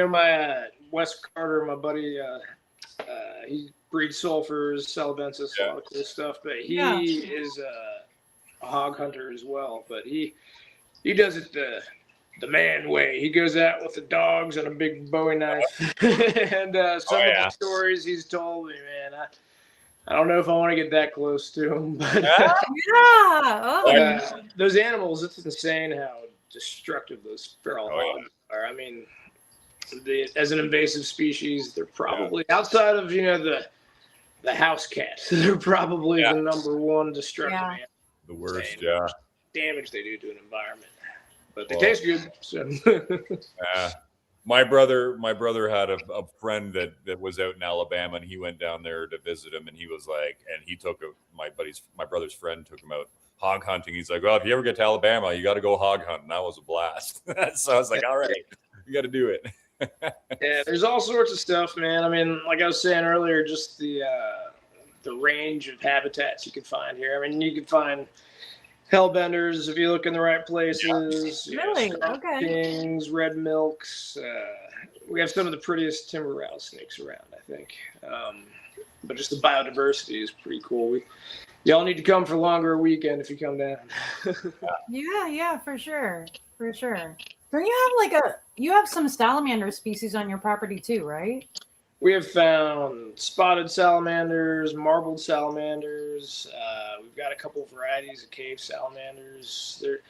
D: My Wes Carter, my buddy, he breeds sulfurs, salabensis, a lot of cool stuff, but he is a hog hunter as well, but he does it the man way. He goes out with the dogs and a big Bowie knife. And some of the stories he's told me, man, I don't know if I want to get that close to him, but those animals, it's insane how destructive those feral hogs are. I mean, as an invasive species, they're probably outside of the house cats. They're probably the number one destructive animal.
E: The worst,
D: damage they do to an environment. But they taste good. So.
E: My brother had a friend that was out in Alabama, and he went down there to visit him, and he was like, and he took my brother's friend took him out hog hunting. He's like, well, if you ever get to Alabama, you got to go hog hunting. That was a blast. So I was like, all right, you got to do it.
D: Yeah, there's all sorts of stuff, man. I mean, like I was saying earlier, just the range of habitats you can find here. I mean, you can find hellbenders if you look in the right places.
C: Really? Okay.
D: Kings, red milks. We have some of the prettiest timber rattlesnakes around, I think. But just the biodiversity is pretty cool. Y'all need to come for longer weekend if you come down.
C: Yeah, for sure. Don't you have you have some salamander species on your property too, right?
D: We have found spotted salamanders, marbled salamanders. We've got a couple of varieties of cave salamanders. They're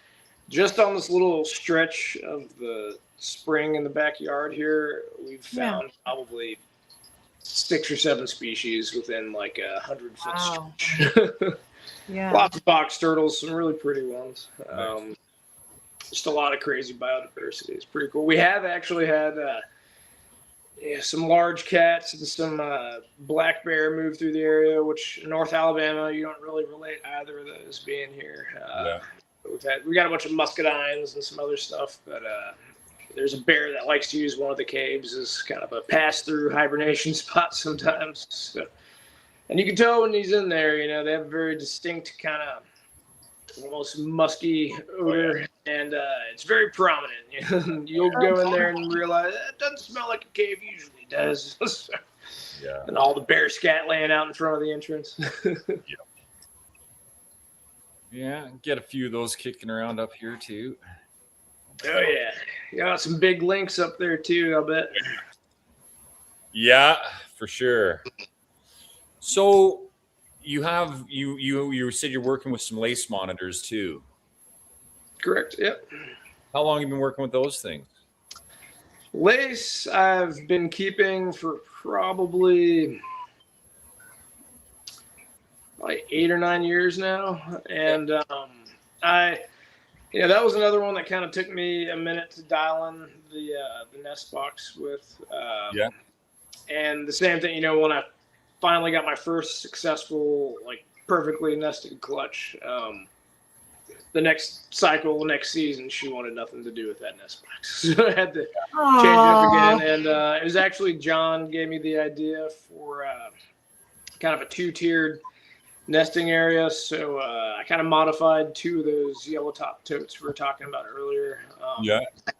D: just on this little stretch of the spring in the backyard here. We've found probably 6 or 7 species within 100-foot stretch.
C: Yeah.
D: Lots of box turtles, some really pretty ones. Just a lot of crazy biodiversity. It's pretty cool. We have actually had some large cats and some black bear move through the area, which in North Alabama, you don't really relate either of those being here. We got a bunch of muscadines and some other stuff, but there's a bear that likes to use one of the caves as kind of a pass-through hibernation spot sometimes. So, and you can tell when he's in there, they have a very distinct kind of almost musky odor, and it's very prominent. You'll go in there and realize it doesn't smell like a cave usually does. And all the bear scat laying out in front of the entrance.
E: Yeah, get a few of those kicking around up here too.
D: Oh yeah, you got some big lynx up there too, I bet.
E: Yeah, for sure. So you have you said you're working with some lace monitors too.
D: Correct. Yep.
E: How long have you been working with those things?
D: Lace, I've been keeping for probably like 8 or 9 years now, and that was another one that kind of took me a minute to dial in the nest box with.
E: Yeah.
D: And the same thing, when I finally got my first successful, like perfectly nested clutch. The next cycle, next season, she wanted nothing to do with that nest box. So I had to change it up again. And it was actually John gave me the idea for kind of a 2-tiered nesting area. So I kind of modified 2 of those yellow top totes we were talking about earlier.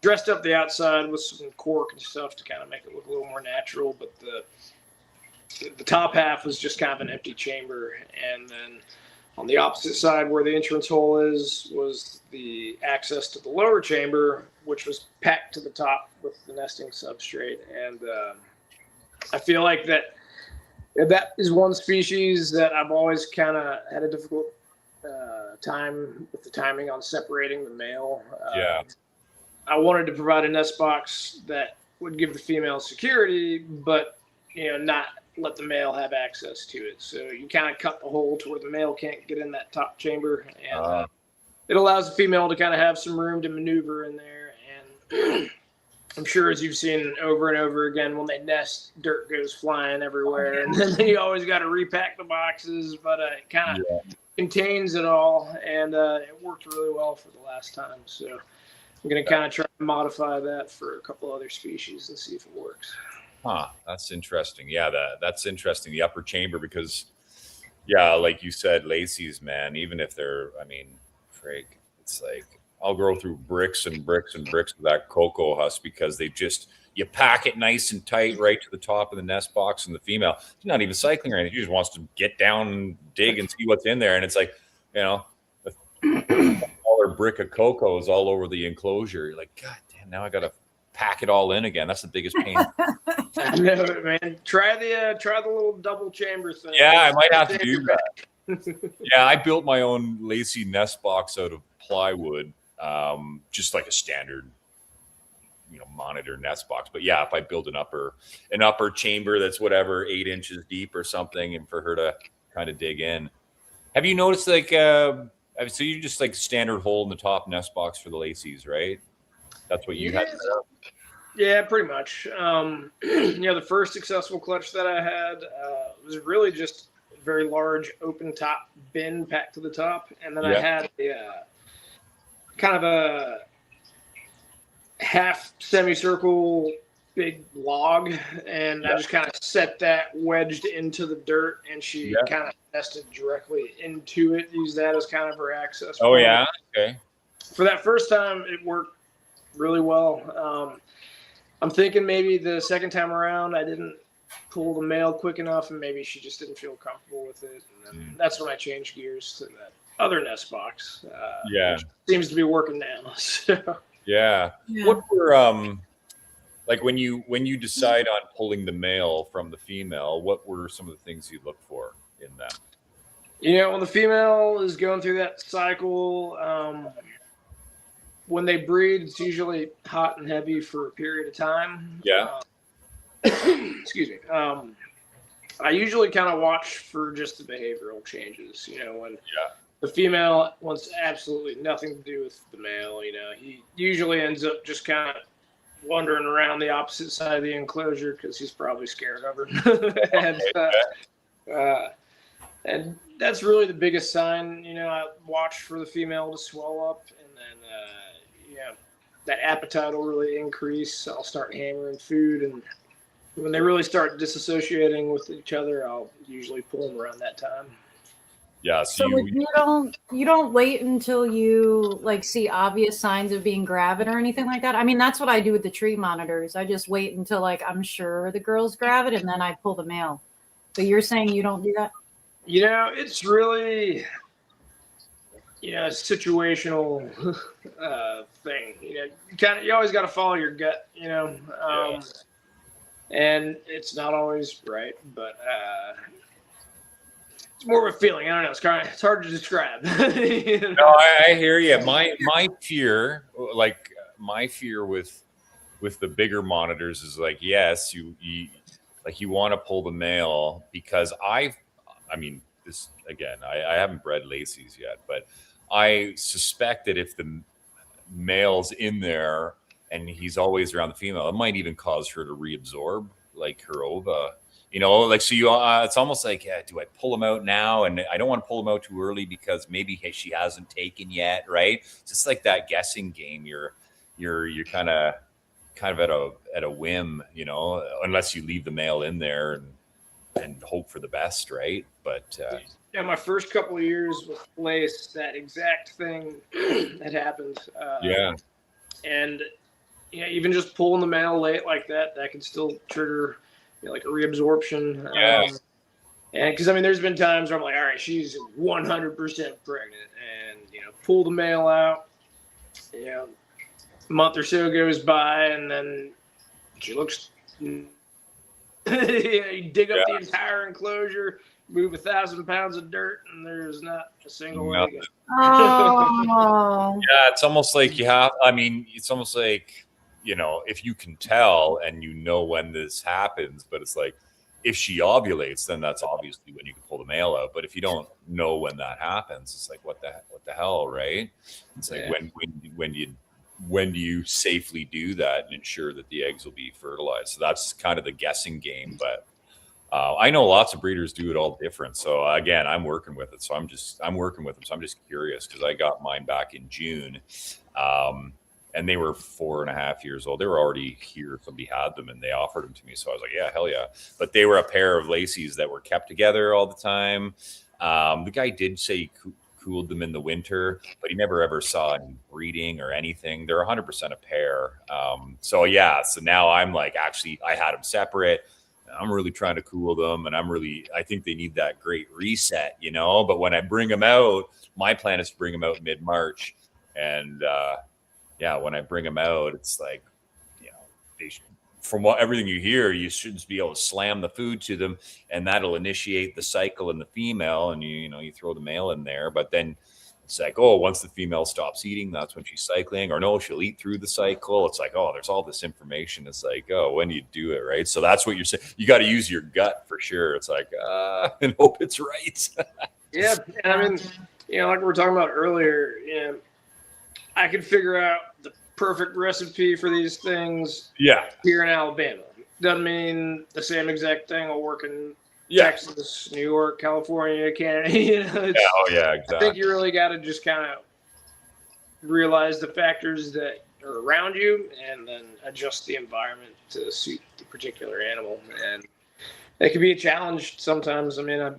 D: Dressed up the outside with some cork and stuff to kind of make it look a little more natural. But the top half was just kind of an empty chamber. And then on the opposite side where the entrance hole was the access to the lower chamber, which was packed to the top with the nesting substrate. And I feel like that is one species that I've always kind of had a difficult time with the timing on separating the male. I wanted to provide a nest box that would give the female security, but not let the male have access to it. So you kind of cut the hole to where the male can't get in that top chamber, and it allows the female to kind of have some room to maneuver in there. And I'm sure, as you've seen over and over again, when they nest, dirt goes flying everywhere, and then you always got to repack the boxes. But it kind of contains it all, and it worked really well for the last time. So I'm going to kind of try to modify that for a couple other species and see if it works.
E: Huh, that's interesting. Yeah, that's interesting. The upper chamber, because like you said, lacies, man, even if they're, frig, it's like I'll go through bricks and bricks and bricks of that cocoa husk because you pack it nice and tight right to the top of the nest box, and the female, she's not even cycling or anything. She just wants to get down and dig and see what's in there. And it's like, a smaller brick of cocoa is all over the enclosure. You're like, God damn, now I got to pack it all in again. That's the biggest pain.
D: I know it, man. Try the little double chamber thing.
E: Yeah, I might have to do that. I built my own lacy nest box out of plywood, just like a standard, monitor nest box. But if I build an upper chamber that's 8 inches deep or something, and for her to kind of dig in. Have you noticed so you just like standard hole in the top nest box for the lacies, right? That's what you had.
D: Yeah, pretty much. The first successful clutch that I had was really just a very large open top bin packed to the top. And then I had kind of a half semicircle big log. And I just kind of set that wedged into the dirt, and she kind of nested directly into it, used that as kind of her access point.
E: Okay.
D: For that first time, it worked really well. I'm thinking maybe the second time around I didn't pull the male quick enough, and maybe she just didn't feel comfortable with it. And then that's when I changed gears to that other nest box. Which seems to be working now. So.
E: Yeah. What were like when you decide on pulling the male from the female? What were some of the things you look for in them?
D: When the female is going through that cycle. When they breed, it's usually hot and heavy for a period of time. Excuse me. I usually kind of watch for just the behavioral changes. When the female wants absolutely nothing to do with the male, he usually ends up just kind of wandering around the opposite side of the enclosure because he's probably scared of her. And that's really the biggest sign. I watch for the female to swell up, and then that appetite will really increase. I'll start hammering food, and when they really start disassociating with each other, I'll usually pull them around that time.
E: Yeah.
C: So you don't wait until you see obvious signs of being gravid or anything like that. That's what I do with the tree monitors. I just wait until I'm sure the girl's gravid, and then I pull the male. But you're saying you don't do that?
D: It's really a situational thing. You always got to follow your gut. and it's not always right, but it's more of a feeling. I don't know. It's hard to describe. You know?
E: No, I hear you. My fear, like my fear with the bigger monitors is like, yes, you like you want to pull the male because I mean, this again, I haven't bred Lacey's yet, but I suspect that if the male's in there and he's always around the female, it might even cause her to reabsorb like her ova. You know, like so you. It's almost like, yeah, do I pull him out now? And I don't want to pull him out too early because maybe she hasn't taken yet, right? It's just like that guessing game. You're kind of at a whim, you know, unless you leave the male in there and hope for the best, right? But
D: yeah, my first couple of years with Lace, that exact thing had happened.
E: Yeah,
D: and yeah, even just pulling the male late like that can still trigger, you know, like a reabsorption.
E: Yeah.
D: And because I mean, there's been times where I'm like, all right, she's 100% pregnant, and you know, pull the male out. You know, a month or so goes by, and then she looks. You dig up the entire enclosure, move 1,000 pounds of dirt, and there's not a single egg.
C: Oh.
E: Yeah, it's almost like you have. I mean, it's almost like, you know, if you can tell and you know when this happens, but it's like if she ovulates, then that's obviously when you can pull the male out. But if you don't know when that happens, it's like what the hell, right? It's like when do you safely do that and ensure that the eggs will be fertilized? So that's kind of the guessing game. But I know lots of breeders do it all different. So again, I'm working with it. So I'm working with them. So I'm just curious because I got mine back in June. And they were 4.5 years old. They were already here. Somebody had them and they offered them to me. So I was like, yeah, hell yeah. But they were a pair of Lacey's that were kept together all the time. The guy did say he cooled them in the winter, but he never ever saw any breeding or anything. They're 100% a pair. So yeah, so now I'm like, actually, I had them separate. I'm really trying to cool them, and I think they need that great reset, you know. But when I bring them out, my plan is to bring them out mid-March, and yeah, when I bring them out, it's like, you know, from everything you hear, you should be able to slam the food to them, and that'll initiate the cycle in the female, and you throw the male in there, but then it's like, oh, once the female stops eating, that's when she's cycling, or no, she'll eat through the cycle. It's like, oh, there's all this information. It's like, oh, when do you do it, right? So that's what you're saying. You got to use your gut for sure. It's like, and hope it's right.
D: Yeah, and I mean, you know, like we were talking about earlier, you know, I could figure out the perfect recipe for these things.
E: Yeah.
D: Here in Alabama, doesn't mean the same exact thing will work in Texas, New York, California, Canada. You know,
E: Exactly.
D: I think you really got to just kind of realize the factors that are around you, and then adjust the environment to suit the particular animal. And it can be a challenge sometimes. I mean, I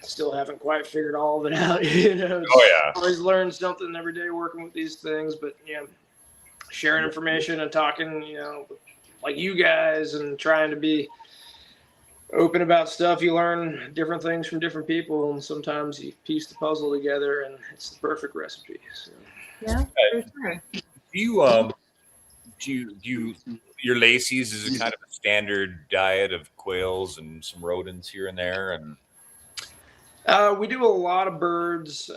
D: still haven't quite figured all of it out. You know, always learn something every day working with these things. But yeah, sharing information and talking, you know, like you guys, and trying to be open about stuff. You learn different things from different people, and sometimes you piece the puzzle together, and it's the perfect recipe. So.
C: Yeah, for sure.
E: Do you your Lacey's is a kind of a standard diet of quails and some rodents here and there, and
D: we do a lot of birds,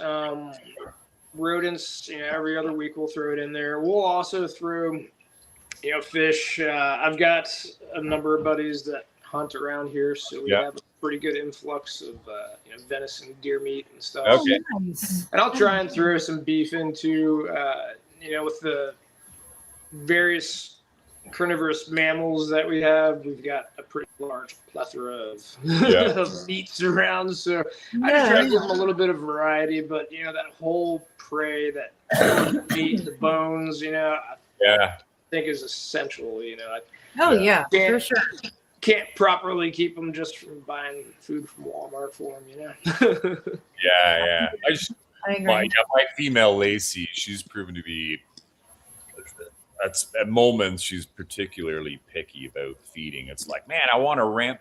D: rodents. You know, every other week we'll throw it in there. We'll also throw, you know, fish. I've got a number of buddies that hunt around here, so we have a pretty good influx of you know, venison, deer meat, and stuff.
E: Okay.
C: Oh, nice.
D: And I'll try and throw some beef into, you know, with the various carnivorous mammals that we have. We've got a pretty large plethora of meats around, so I just try to give them a little bit of variety. But you know, that whole prey, that meat, the bones, you know, I think is essential. You know,
C: for sure.
D: Can't properly keep them just from buying food from Walmart for them, you know.
E: I agree. My female Lacey, she's proven to be. At moments she's particularly picky about feeding. It's like, man, I want to ram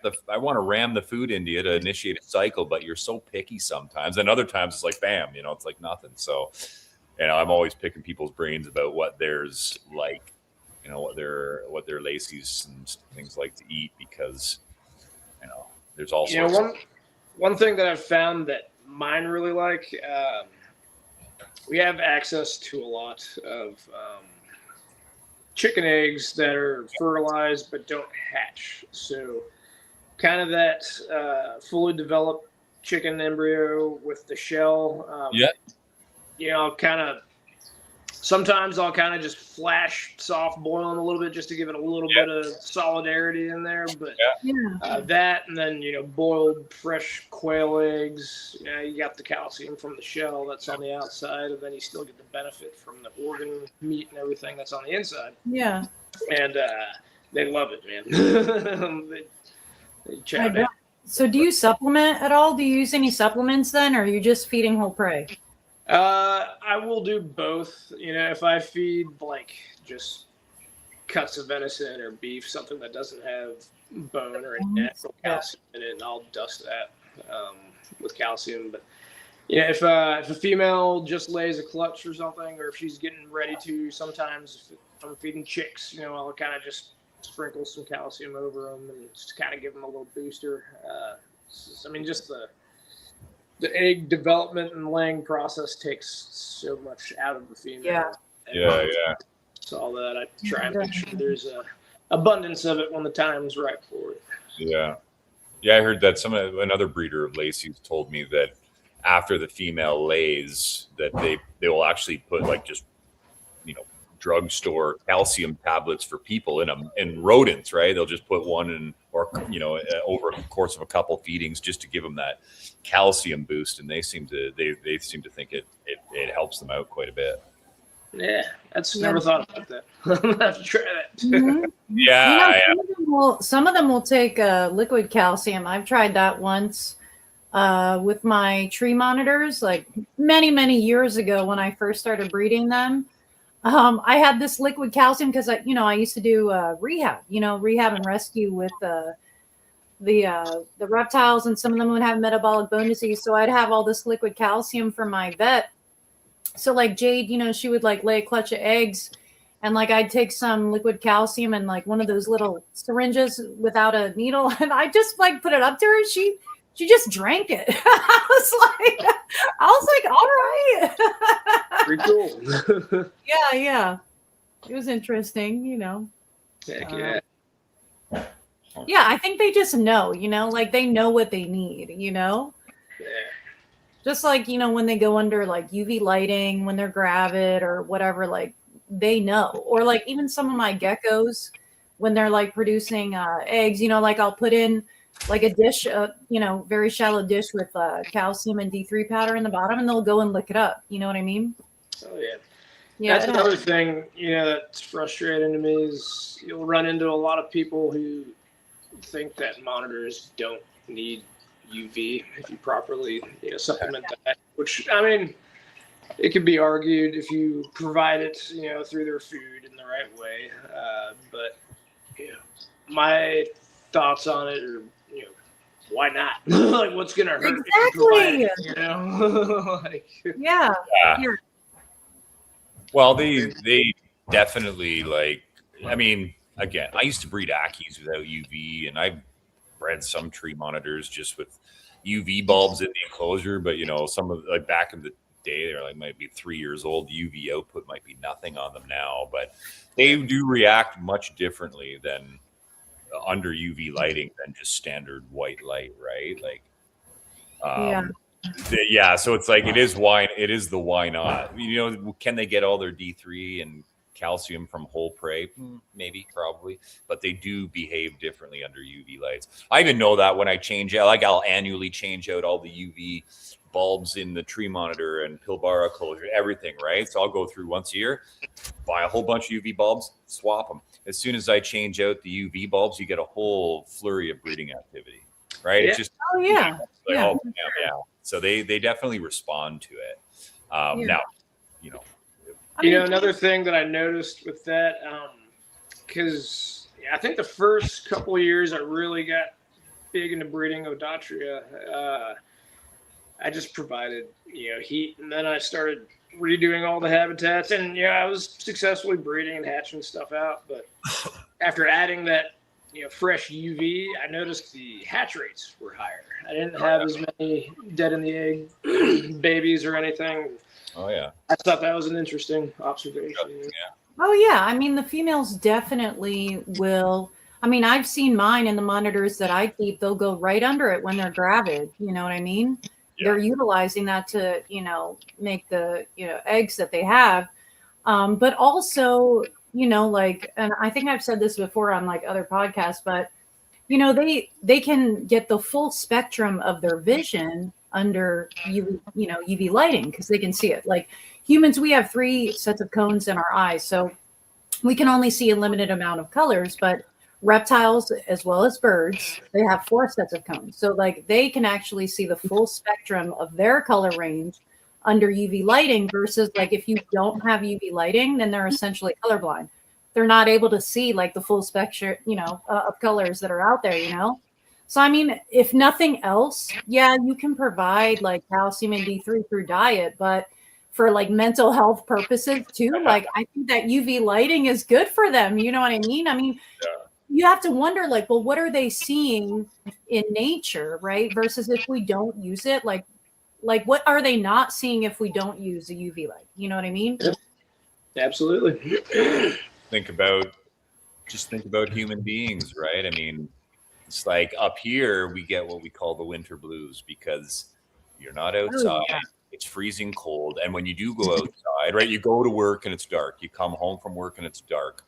E: the food into you to initiate a cycle, but you're so picky sometimes. And other times it's like, bam, you know, it's like nothing. So, you know, I'm always picking people's brains about what theirs like. what their Lacey's and things like to eat, because there's all sorts.
D: One thing that I've found that mine really like, we have access to a lot of chicken eggs that are fertilized but don't hatch. So kind of that fully developed chicken embryo with the shell. Sometimes I'll kind of just flash soft boil them a little bit just to give it a little bit of solidarity in there. But that, and then, boiled fresh quail eggs, you got the calcium from the shell that's on the outside, and then you still get the benefit from the organ meat and everything that's on the inside.
C: Yeah.
D: And they love it, man. they chow down.
C: So do you supplement at all? Do you use any supplements then, or are you just feeding whole prey?
D: I will do both. If I feed like just cuts of venison or beef, something that doesn't have bone or any natural calcium in it, and I'll dust that with calcium. But if a female just lays a clutch or something, or if she's getting ready to, sometimes if I'm feeding chicks, I'll kind of just sprinkle some calcium over them and just kind of give them a little booster. Just the egg development and laying process takes so much out of the female.
E: Yeah.
D: So all that, I try and make sure there's a abundance of it when the time's right for it.
E: Yeah. I heard that another breeder of Lacey's told me that after the female lays, that they will actually put like just drugstore calcium tablets for people in rodents, right? They'll just put one in, or over the course of a couple feedings, just to give them that calcium boost, and they seem to think it helps them out quite a bit.
D: Yeah, never thought about that. I'm gonna have to try that.
E: Mm-hmm.
C: Some of them will take liquid calcium. I've tried that once with my tree monitors, like many years ago when I first started breeding them. I had this liquid calcium because I used to do rehab and rescue with the reptiles, and some of them would have metabolic bone disease. So I'd have all this liquid calcium for my vet. So like Jade, she would like lay a clutch of eggs, and like I'd take some liquid calcium and like one of those little syringes without a needle, and I just like put it up to her. She just drank it. I was like, all right.
D: Pretty cool.
C: Yeah. It was interesting,
D: Heck yeah.
C: Yeah, I think they just know, like they know what they need,
D: Yeah.
C: Just like, when they go under like UV lighting, when they're gravid or whatever, like they know. Or like even some of my geckos, when they're like producing eggs, like I'll put in like a dish, very shallow dish with calcium and D3 powder in the bottom, and they'll go and lick it up. You know what I mean?
D: Oh yeah. Yeah. That's another thing, that's frustrating to me is you'll run into a lot of people who think that monitors don't need UV if you properly, supplement that. Which it could be argued if you provide it, through their food in the right way. But my thoughts on it are, why not? Like, what's gonna hurt?
C: Exactly. Yeah.
E: Well, they definitely again, I used to breed Ackies without UV, and I bred some tree monitors just with UV bulbs in the enclosure. But some of back in the day, they're might be 3 years old. UV output might be nothing on them now, but they do react much differently than under UV lighting than just standard white light, right? So it's like it is the why not? Can they get all their D3 and calcium from whole prey? Maybe, probably, but they do behave differently under UV lights. I even know that when I change out, I'll annually change out all the UV bulbs in the tree monitor and Pilbara closure, everything, right? So I'll go through once a year, buy a whole bunch of UV bulbs, swap them. As soon as I change out the UV bulbs, you get a whole flurry of breeding activity, right?
D: Yeah.
E: It's just
C: Yeah.
E: yeah. So they definitely respond to it. Now,
D: another thing that I noticed with that, because I think the first couple of years I really got big into breeding Odatria. I just provided, heat, and then I started redoing all the habitats, and I was successfully breeding and hatching stuff out. But after adding that, fresh UV, I noticed the hatch rates were higher. I didn't have as many dead in the egg babies or anything.
E: Oh yeah.
D: I thought that was an interesting observation.
E: Yeah.
C: Oh yeah, I mean the females definitely will. I mean, I've seen mine in the monitors that I keep. They'll go right under it when they're gravid. You know what I mean?
E: Yeah.
C: They're utilizing that to, make the, eggs that they have. But also, like, and I think I've said this before on like other podcasts, but they can get the full spectrum of their vision under UV lighting because they can see it. Like humans, we have 3 sets of cones in our eyes, so we can only see a limited amount of colors, but reptiles as well as birds, they have 4 sets of cones. So like they can actually see the full spectrum of their color range under UV lighting versus like if you don't have UV lighting, then they're essentially colorblind. They're not able to see like the full spectrum, of colors that are out there. So, I mean, if nothing else, yeah, you can provide like calcium and D3 through diet, but for like mental health purposes too, like I think that UV lighting is good for them. You know what I mean? I mean, you have to wonder like, well, what are they seeing in nature, right? Versus if we don't use it, like what are they not seeing if we don't use the UV light? You know what I mean?
D: Absolutely.
E: Think about human beings, right? I mean, it's like up here we get what we call the winter blues because you're not outside.
C: yeah.
E: It's freezing cold. And when you do go outside, right, you go to work and it's dark. You come home from work and it's dark.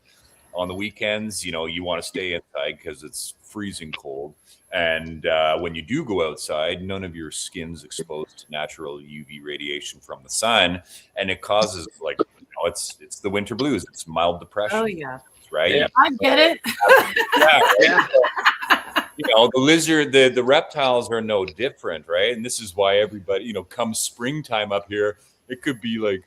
E: On the weekends, you want to stay inside because it's freezing cold. And when you do go outside, none of your skin's exposed to natural UV radiation from the sun. And it causes like, it's the winter blues. It's mild depression.
C: Oh, yeah.
E: Right?
D: Yeah.
C: I get it.
E: Yeah. The lizard, the reptiles are no different, right? And this is why everybody, come springtime up here, it could be like,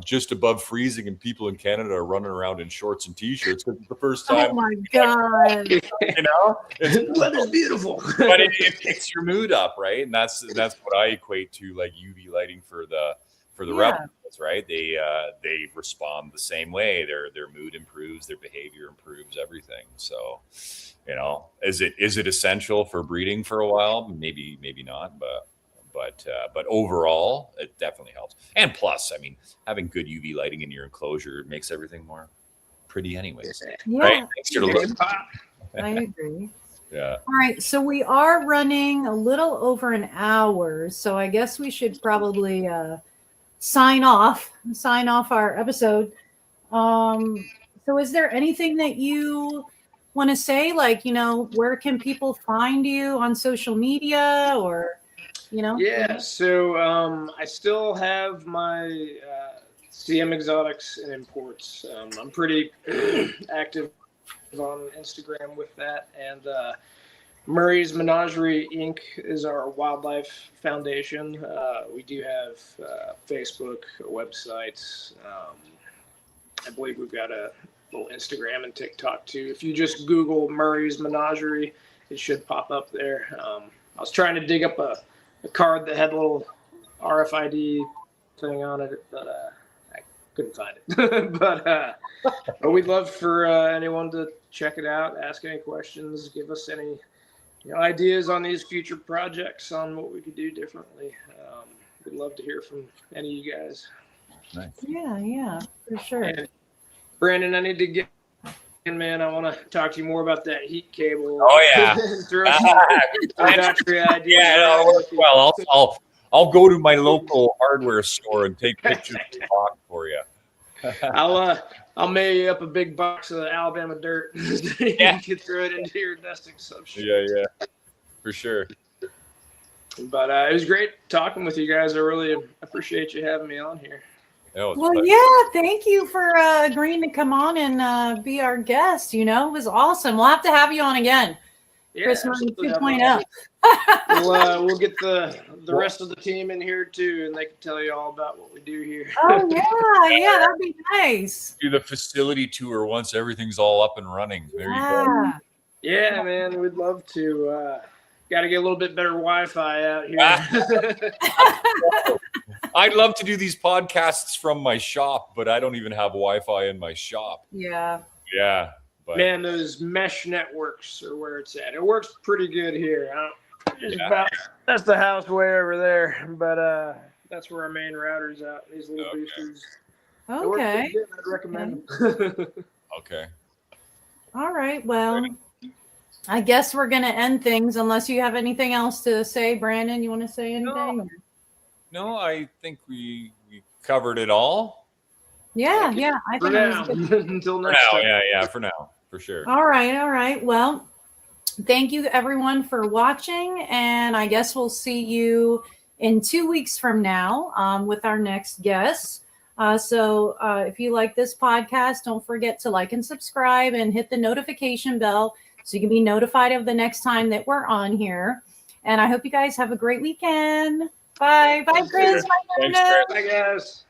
E: just above freezing, and people in Canada are running around in shorts and t-shirts because it's the first time.
C: Oh my God.
D: The weather's beautiful.
E: But it picks your mood up, right? And that's what I equate to like UV lighting for the reptiles, right? They respond the same way. Their mood improves, their behavior improves, everything. So, is it essential for breeding for a while? Maybe not, but overall, it definitely helps. And plus, I mean, having good UV lighting in your enclosure makes everything more pretty, anyways.
C: Yeah,
E: Right? Makes it a little-
C: I agree.
E: Yeah.
C: All right, so we are running a little over an hour, so I guess we should probably sign off our episode. So is there anything that you want to say? Like, where can people find you on social media or,
D: Yeah, so I still have my CM Exotics and Imports. I'm pretty active on Instagram with that. And Murray's Menagerie Inc. is our wildlife foundation. We do have Facebook, a website. I believe we've got a little Instagram and TikTok too. If you just Google Murray's Menagerie, it should pop up there. I was trying to dig up a card that had a little RFID thing on it, but I couldn't find it. but we'd love for anyone to check it out, ask any questions, give us any ideas on these future projects on what we could do differently. We'd love to hear from any of you guys.
E: Nice.
C: Yeah, for sure.
D: And Brandon, I need to get in, man. I want to talk to you more about that heat cable.
E: Oh yeah.
D: Throw some battery ideas.
E: Yeah, well, I'll go to my local hardware store and take pictures of the box for you.
D: I'll mail you up a big box of Alabama dirt. You can throw it into your nesting substrate.
E: Yeah, for sure.
D: But it was great talking with you guys. I really appreciate you having me on here.
C: Well, yeah, thank you for agreeing to come on and be our guest. It was awesome. We'll have to have you on again.
D: Yeah,
C: Chris Martin 2.0.
D: We'll get the rest of the team in here too, and they can tell you all about what we do here.
C: Oh yeah, that'd be nice.
E: Do the facility tour once everything's all up and running. There you go.
D: Yeah, man, we'd love to. Got to get a little bit better Wi-Fi out here.
E: I'd love to do these podcasts from my shop, but I don't even have Wi-Fi in my shop.
C: Yeah.
E: Yeah. But
D: Man, those mesh networks are where it's at. It works pretty good here. That's the house way over there, but that's where our main router's at. These little boosters. They work
C: Okay.
D: pretty good. I'd recommend them.
E: okay.
C: All right. Well, I guess we're going to end things unless you have anything else to say. Brandon, you want to say anything?
E: No, I think we covered it all.
C: Yeah. I
D: For
C: think it
D: now,
C: was good.
D: until
E: For
D: next
E: now,
D: time.
E: yeah, for now, for sure.
C: All right. Well, thank you everyone for watching. And I guess we'll see you in 2 weeks from now with our next guest. So if you like this podcast, don't forget to like and subscribe and hit the notification bell so you can be notified of the next time that we're on here. And I hope you guys have a great weekend. Bye. Bye, Chris. Bye,
E: Thanks,
C: Brandon.
E: Chris.
D: Bye, guys.